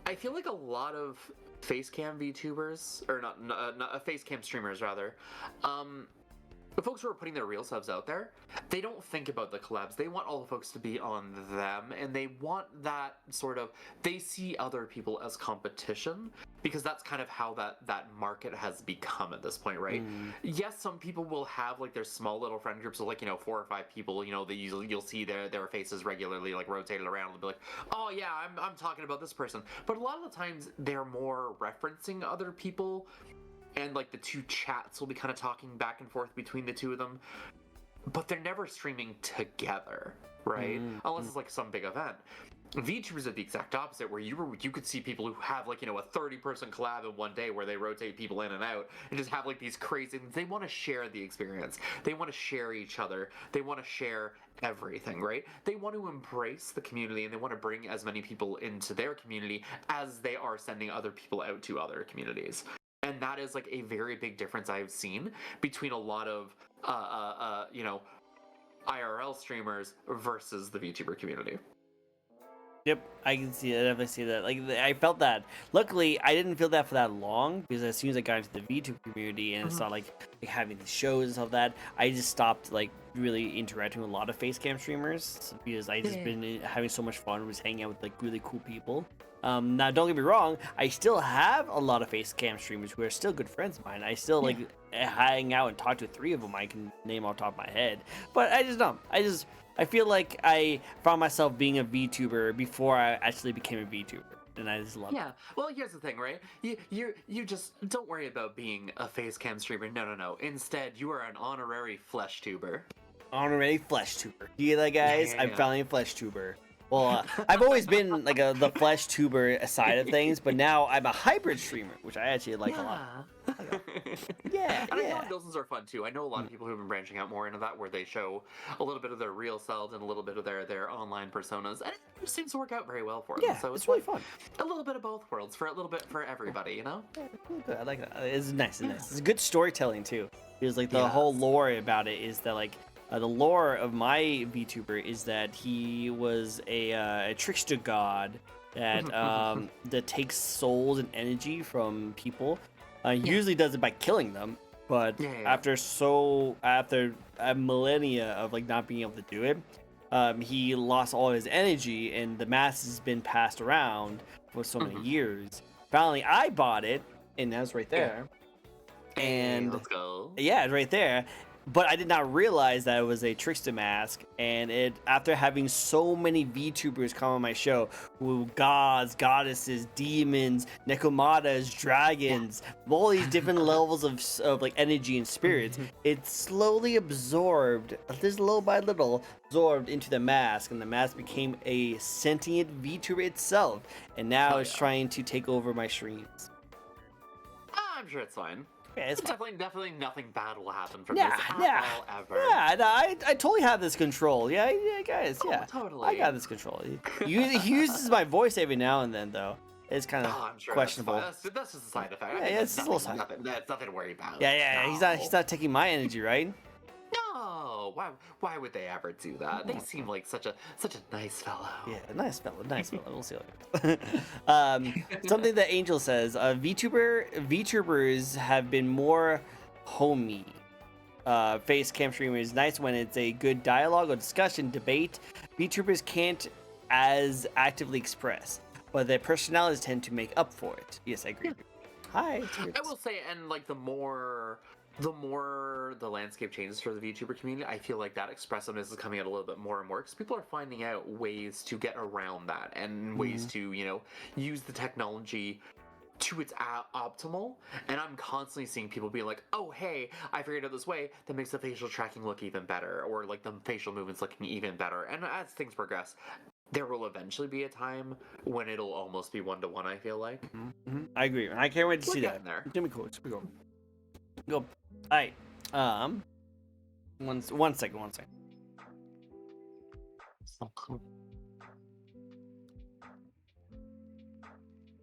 I feel like a lot of facecam VTubers, or not facecam streamers rather, the folks who are putting their real subs out there, they don't think about the collabs. They want all the folks to be on them, and they want that sort of, they see other people as competition, because that's kind of how that market has become at this point, right? Yes, some people will have like their small little friend groups of like, 4 or 5 people, that you'll see their faces regularly like rotated around and be like, oh yeah, I'm talking about this person. But a lot of the times they're more referencing other people, and like the two chats will be kind of talking back and forth between the two of them, but they're never streaming together, right? Unless it's like some big event. VTubers are the exact opposite, where you could see people who have like, a 30-person collab in one day where they rotate people in and out and just have like these crazy, they want to share the experience. They want to share each other. They want to share everything, right? They want to embrace the community, and they want to bring as many people into their community as they are sending other people out to other communities. And that is like a very big difference I've seen between a lot of, IRL streamers versus the VTuber community. Yep, I can see that. I definitely see that. Like, I felt that. Luckily, I didn't feel that for that long, because as soon as I got into the VTuber community and saw like having the shows and stuff like that, I just stopped like really interacting with a lot of facecam streamers because I just been having so much fun with hanging out with like really cool people. Now, don't get me wrong, I still have a lot of facecam streamers who are still good friends of mine. I still like hang out and talk to 3 of them I can name off the top of my head. But I just don't. I feel like I found myself being a VTuber before I actually became a VTuber, and I just love it. Yeah, well, here's the thing, right? You just don't worry about being a facecam streamer. No. Instead, you are an honorary flesh tuber. Honorary flesh tuber. You get that, guys? I'm finally a flesh tuber. Well, I've always been like the flesh tuber side of things, but now I'm a hybrid streamer, which I actually like a lot. And I know those ones are fun too. I know a lot of people who have been branching out more into that, where they show a little bit of their real selves and a little bit of their online personas, and it seems to work out very well for them. Yeah, so it's really fun. A little bit of both worlds, for a little bit for everybody, you know? Good. I like that. It's nice. It's good storytelling too. Because like the whole lore about it is that like the lore of my VTuber is that he was a trickster god that that takes souls and energy from people. Usually does it by killing them, but after a millennia of like not being able to do it, he lost all his energy, and the mass has been passed around for so many years. Finally, I bought it, and that's right there. And let's go. Yeah, it's right there. But I did not realize that it was a trickster mask, and after having so many VTubers come on my show, who gods, goddesses, demons, Nekomatas, dragons, all these different levels of like energy and spirits, it slowly absorbed, just little by little, absorbed into the mask, and the mask became a sentient VTuber itself, and now it's trying to take over my streams. I'm sure it's fine. Yeah, it's definitely nothing bad will happen from this at all, ever. Yeah, no, I totally have this control. Yeah, guys, yeah. Totally. I got this control. He uses my voice every now and then, though. It's kind of questionable. That's just a side effect. Yeah, it's just a little side. That's nothing to worry about. Yeah. No. He's not taking my energy, right? No. Why would they ever do that? They seem like such a nice fellow. Yeah, nice fellow. We'll see what something that Angel says, VTubers have been more homey. Face cam streamers nice when it's a good dialogue or discussion, debate. VTubers can't as actively express, but their personalities tend to make up for it. Yes, I agree. Hi. I will say, and like the more the landscape changes for the VTuber community, I feel like that expressiveness is coming out a little bit more and more because people are finding out ways to get around that and ways to, use the technology to its optimal. And I'm constantly seeing people be like, oh, hey, I figured out this way that makes the facial tracking look even better, or like the facial movements looking even better. And as things progress, there will eventually be a time when it'll almost be one-to-one, I feel like. I agree. I can't wait to see that. There. It's gonna be cool. Go. Alright. One second.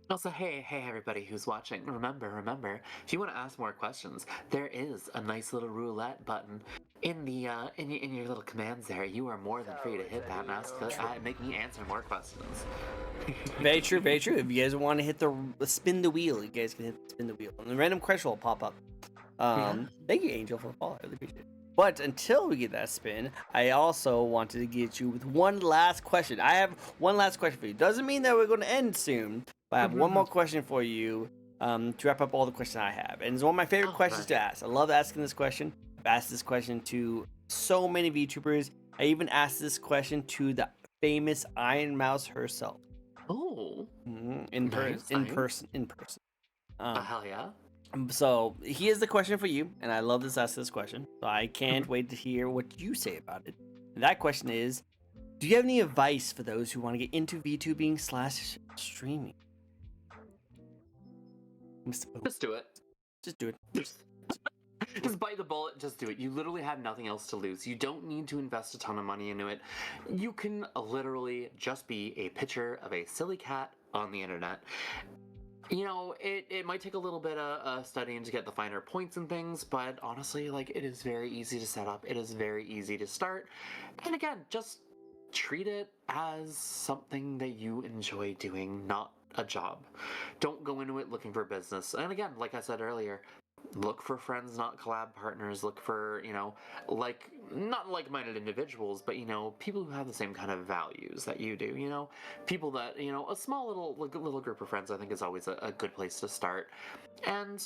Also, hey everybody who's watching, remember, if you want to ask more questions, there is a nice little roulette button in the in your little commands there. You are more than free to hit that and make me answer more questions. Very true. If you guys want to hit spin the wheel, you guys can spin the wheel, and the random question will pop up. Thank you, Angel, for the follow. I really appreciate it. But until we get that spin, I also wanted to get you with one last question. I have one last question for you. Doesn't mean that we're going to end soon, but I have one more question for you to wrap up all the questions I have. And it's one of my favorite questions to ask. I love asking this question. I've asked this question to so many VTubers. I even asked this question to the famous Iron Mouse herself. Oh. In person. Hell yeah. So here's the question for you, and I love asking this question, so I can't wait to hear what you say about it. And that question is, do you have any advice for those who want to get into VTubing/streaming? Just do it. Just do it. Just bite the bullet, just do it. You literally have nothing else to lose. You don't need to invest a ton of money into it. You can literally just be a picture of a silly cat on the internet. It might take a little bit of studying to get the finer points and things, but honestly, like, it is very easy to set up. It is very easy to start. And again, just treat it as something that you enjoy doing, not a job. Don't go into it looking for business. And again, like I said earlier, look for friends, not collab partners. Look for, not like-minded individuals, but, people who have the same kind of values that you do, people that, a small little group of friends, I think, is always a good place to start. And,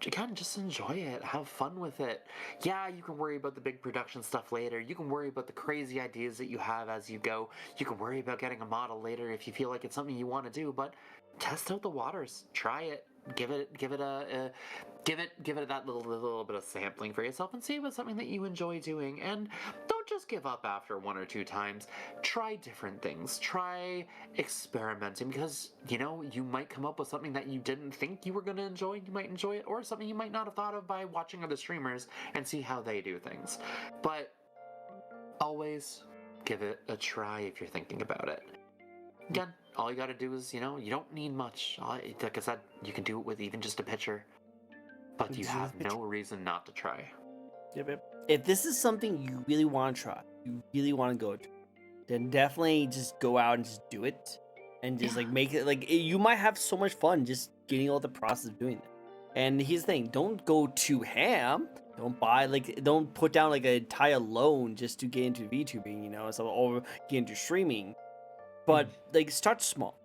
again, just enjoy it. Have fun with it. Yeah, you can worry about the big production stuff later. You can worry about the crazy ideas that you have as you go. You can worry about getting a model later if you feel like it's something you want to do, but test out the waters. Try it. Give it that little bit of sampling for yourself and see if it's something that you enjoy doing. And don't just give up after one or two times. Try different things. Try experimenting, because you might come up with something that you didn't think you were going to enjoy. You might enjoy it, or something you might not have thought of by watching other streamers and see how they do things. But always give it a try if you're thinking about it. Again, all you gotta do is, you don't need much. Like I said, you can do it with even just a picture, but you have no reason not to try. Yep. If this is something you really want to try, you really want to go to, then definitely just go out and just do it, and just make it. You might have so much fun just getting all the process of doing it. And here's the thing: don't go too ham. Don't put down an entire loan just to get into VTubing, or get into streaming. But start small.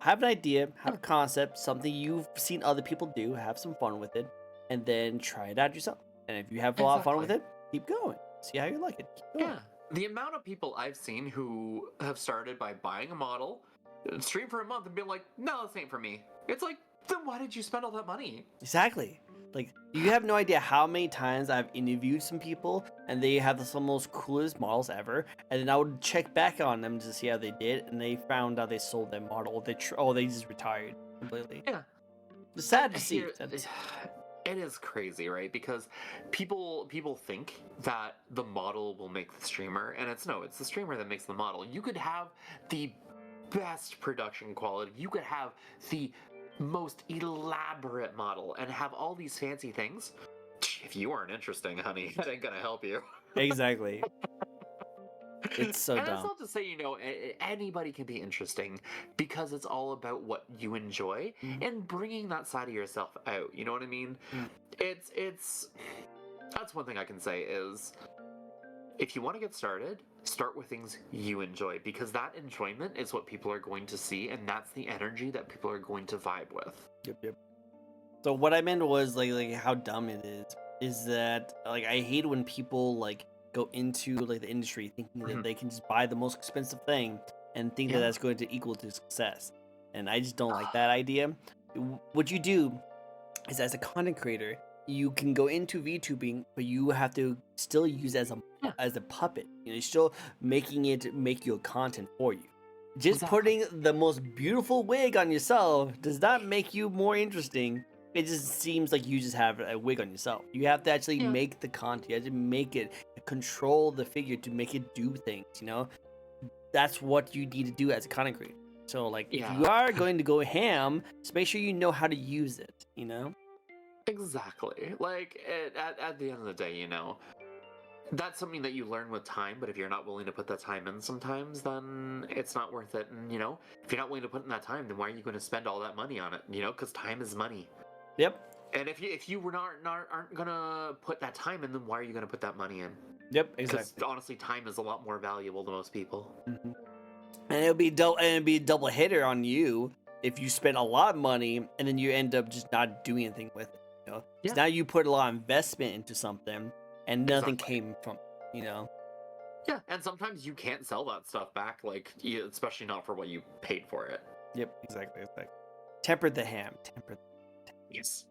Have an idea, have a concept, something you've seen other people do, have some fun with it, and then try it out yourself. And if you have a lot of fun with Exactly. it, keep going. See how you like it. Keep going. Yeah. The amount of people I've seen who have started by buying a model, stream for a month, and be like, no, this ain't for me. It's like, then why did you spend all that money? Exactly. Like, you have no idea how many times I've interviewed some people and they have some of the most coolest models ever, and then I would check back on them to see how they did, and they found out they sold their model. They just retired completely. Yeah. It's sad to And see. here, it is crazy, right? Because people think that the model will make the streamer, and it's the streamer that makes the model. You could have the best production quality. You could have the most elaborate model and have all these fancy things. If you aren't interesting, honey, that ain't gonna help you. Exactly. It's so And that's dumb. not to say, anybody can be interesting because it's all about what you enjoy and bringing that side of yourself out. You know what I mean? Mm. It's that's one thing I can say is if you want to get started, start with things you enjoy because that enjoyment is what people are going to see and that's the energy that people are going to vibe with. Yep. So what I meant was like how dumb it is that like I hate when people like go into like the industry thinking that they can just buy the most expensive thing and think that Yeah. that's going to equal to success. And I just don't like that idea. What you do is as a content creator, you can go into VTubing, but you have to still use it Yeah. as a puppet. You're still making it make your content for you. Just Exactly. putting the most beautiful wig on yourself does not make you more interesting. It just seems like you just have a wig on yourself. You have to actually Yeah. make the content. You have to make it, control the figure to make it do things, you know? That's what you need to do as a content creator. So, like, if you Yeah. are going to go ham, just make sure you know how to use it, you know? Exactly. Like at the end of the day, that's something that you learn with time, but if you're not willing to put that time in sometimes, then it's not worth it. And, if you're not willing to put in that time, then why are you going to spend all that money on it? Because time is money. Yep. And if you were aren't going to put that time in, then why are you going to put that money in? Yep, Because exactly. honestly, time is a lot more valuable to most people. And it'll be a double hitter on you if you spend a lot of money and then you end up just not doing anything with it. You know, 'cause Yeah. now you put a lot of investment into something and nothing Exactly. came from it, you know. Yeah, and sometimes you can't sell that stuff back, like especially not for what you paid for it. Yep, exactly. Temper the ham. Temper. Yes.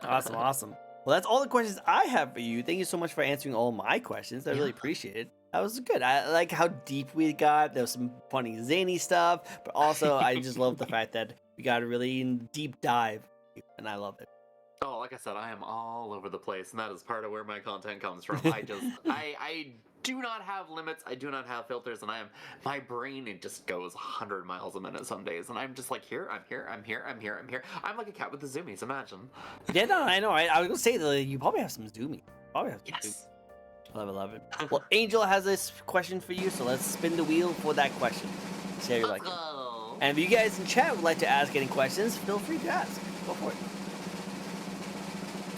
Awesome. Well, that's all the questions I have for you. Thank you so much for answering all my questions. I really Yeah. appreciate it. That was good. I like how deep we got. There was some funny, zany stuff, but also I just love the fact that we got a really deep dive, and I love it. Oh, like I said, I am all over the place, and that is part of where my content comes from. I do not have limits. I do not have filters, and my brain, it just goes 100 miles a minute some days, and I'm just like, I'm here. I'm like a cat with the zoomies, imagine. Yeah, no, I know. I was gonna say that you probably have some zoomy. Probably have some zoomy. Yes. Love it. Well, Angel has this question for you, so let's spin the wheel for that question. See how you like Let's it. go. And if you guys in chat would like to ask any questions, feel free to ask. Go for it.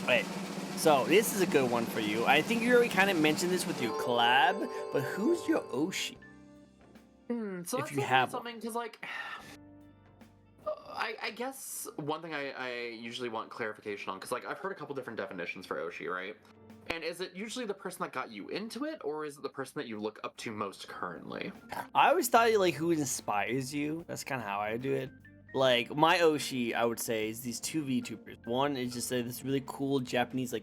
Alright, so this is a good one for you. I think you already kind of mentioned this with your collab, but who's your Oshi? So If that's you have something, because like, I guess one thing I usually want clarification on, because like I've heard a couple different definitions for Oshi, right? And is it usually the person that got you into it, or is it the person that you look up to most currently? I always thought like who inspires you. That's kind of how I do it. Like my Oshi, I would say, is these two VTubers. One is just this really cool Japanese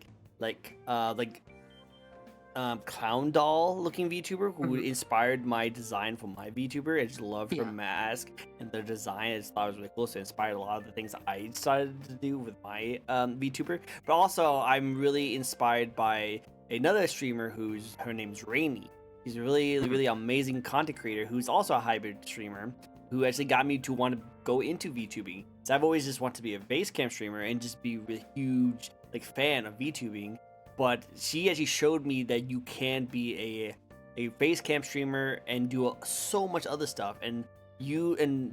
clown doll looking VTuber who inspired my design for my VTuber. I just love her mask and their design. I just thought it was really cool. So it inspired a lot of the things I decided to do with my VTuber. But also, I'm really inspired by another streamer her name's Rainy. She's a really amazing content creator who's also a hybrid streamer who actually got me to want to go into VTubing. So I've always just wanted to be a Basecamp streamer and just be a really huge fan of VTubing. But she actually showed me that you can be a Basecamp streamer and do so much other stuff. And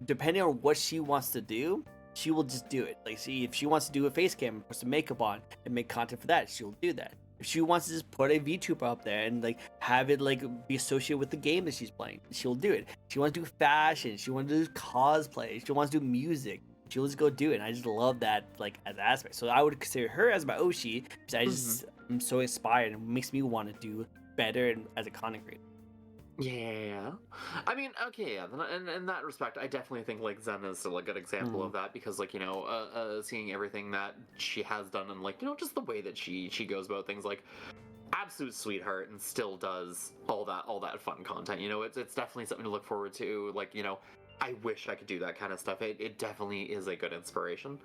depending on what she wants to do, she will just do it. Like, see, if she wants to do a Facecam and put some makeup on and make content for that, she'll do that. If she wants to just put a VTuber up there and like have it like be associated with the game that she's playing, she'll do it. She wants to do fashion, she wants to do cosplay, she wants to do music, she'll just go do it. And I just love that like as an aspect. So I would consider her as my Oshi because I'm so inspired and makes me want to do better as a content creator. Yeah. I mean, okay, yeah. In that respect, I definitely think like Zen is still a good example of that because, like, seeing everything that she has done and like just the way that she goes about things, like absolute sweetheart, and still does all that fun content. It's definitely something to look forward to. Like, I wish I could do that kind of stuff. It definitely is a good inspiration.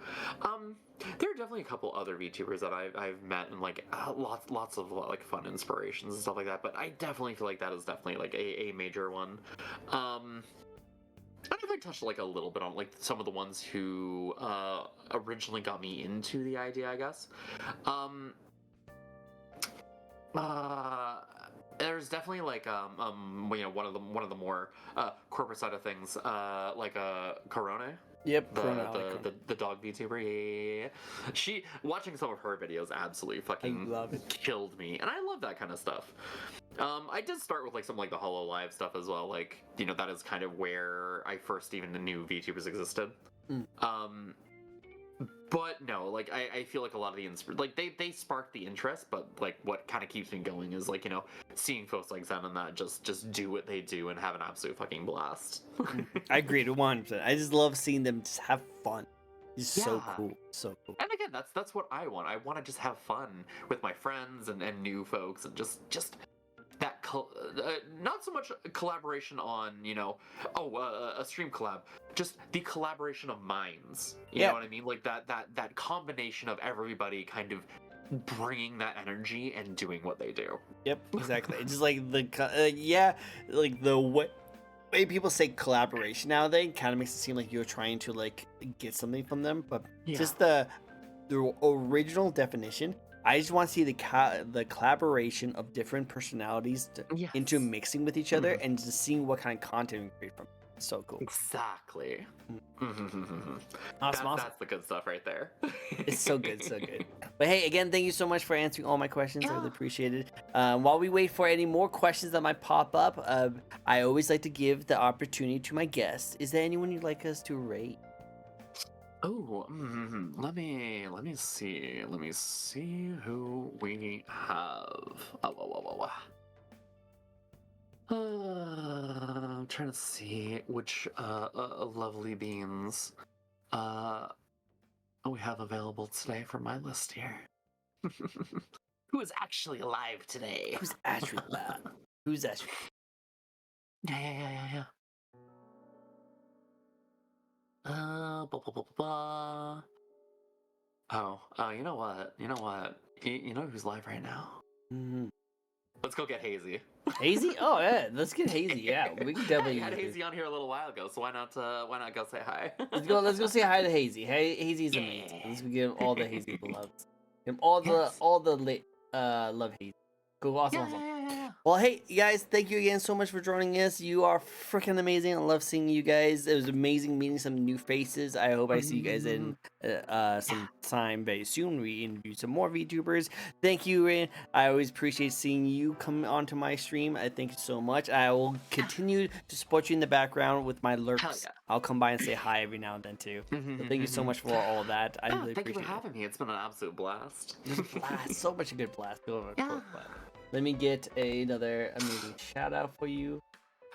There are definitely a couple other VTubers that I've met and like lots of like fun inspirations and stuff like that. But I definitely feel like that is definitely like a major one. I definitely touched like a little bit on like some of the ones who originally got me into the idea, I guess. There's definitely like one of the more corporate side of things, like Corone. Yep, The dog VTuber. Yeah. She watching some of her videos absolutely fucking killed me, and I love that kind of stuff. I did start with like some like the Hollow Live stuff as well. Like that is kind of where I first even knew VTubers existed. But no, like I feel like a lot of the like they spark the interest, but like what kind of keeps me going is like seeing folks like Zen and that just do what they do and have an absolute fucking blast. I agree 100%. I just love seeing them just have fun. It's so cool, so cool. And again, that's what I want. I want to just have fun with my friends and new folks and just that not so much collaboration on a stream collab, just the collaboration of minds. You know what I mean? Like that combination of everybody kind of bringing that energy and doing what they do. Yep, exactly. It's just like like the way people say collaboration nowadays kind of makes it seem like you're trying to like get something from them, but just the original definition. I just want to see the collaboration of different personalities into mixing with each other and just seeing what kind of content we create from it. It's so cool. Exactly. Awesome. That's the good stuff right there. It's so good, so good. But hey, again, thank you so much for answering all my questions. I really appreciate it. While we wait for any more questions that might pop up, I always like to give the opportunity to my guests. Is there anyone you'd like us to rate? Oh, let me see. Let me see who we have. I'm trying to see which lovely beans we have available today for my list here. Who is actually alive today? Who's actually alive? Who's actually? Yeah. Oh, you know what? You know who's live right now? Let's go get Hazy. Hazy? Oh yeah, let's get Hazy. Yeah, we can definitely. I had Hazy on here a little while ago, so why not go say hi? Let's go say hi to Hazy. Hey, Hazy's amazing. Let's give him all the Hazy loves. Give him all the love Hazy. Cool, awesome. Yeah. Well, hey, you guys, thank you again so much for joining us. You are freaking amazing. I love seeing you guys. It was amazing meeting some new faces. I hope I see you guys in some time very soon. We interview some more VTubers. Thank you, Rain. I always appreciate seeing you come onto my stream. I thank you so much. I will continue to support you in the background with my lurks. I'll come by and say hi every now and then, too. So thank you so much for all of that. I really appreciate it. Thank you for having me. It's been an absolute blast. So much a good blast. Let me get another amazing shout out for you.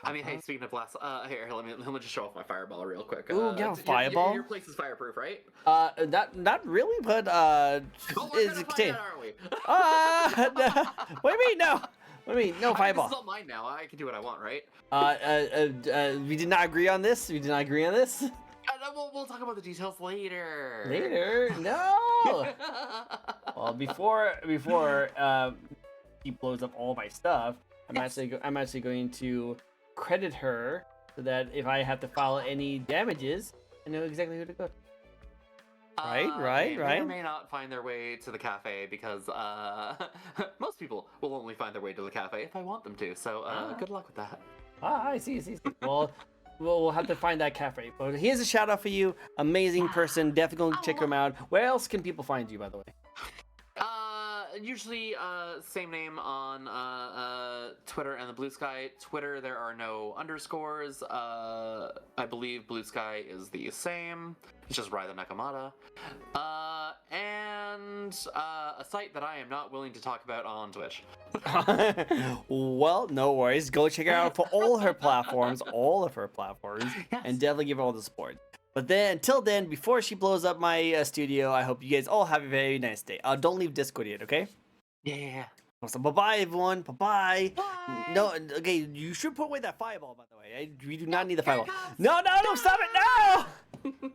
I mean, hey, speaking of blast, here, let me just show off my fireball real quick. Ooh, yeah, fireball. Your place is fireproof, right? Not really, but it's contained. What do you mean? No. What do you mean? No fireball. This is all mine now. I can do what I want, right? We did not agree on this. We'll talk about the details later. Later? No. Well, before he blows up all my stuff, I'm actually going to credit her so that if I have to file any damages, I know exactly who to go to. Right. They may or may not find their way to the cafe because most people will only find their way to the cafe if I want them to. So good luck with that. I see. Well, we'll have to find that cafe. But here's a shout out for you. Amazing person. Definitely go check him out. Where else can people find you, by the way? Usually same name on Twitter and the Blue Sky. Twitter, there are no underscores. I believe Blue Sky is the same. It's just Rye the Nekomata. And a site that I am not willing to talk about on Twitch. Well, no worries. Go check her out for all her platforms, all of her platforms, Yes. and definitely give her all the support. But then, until then, before she blows up my studio, I hope you guys all have a very nice day. Don't leave Discord yet, okay? Yeah. So bye-bye, everyone. Bye-bye. Bye. No, okay, you should put away that fireball, by the way. We do not need the Here it fireball. comes. No, stop it, no!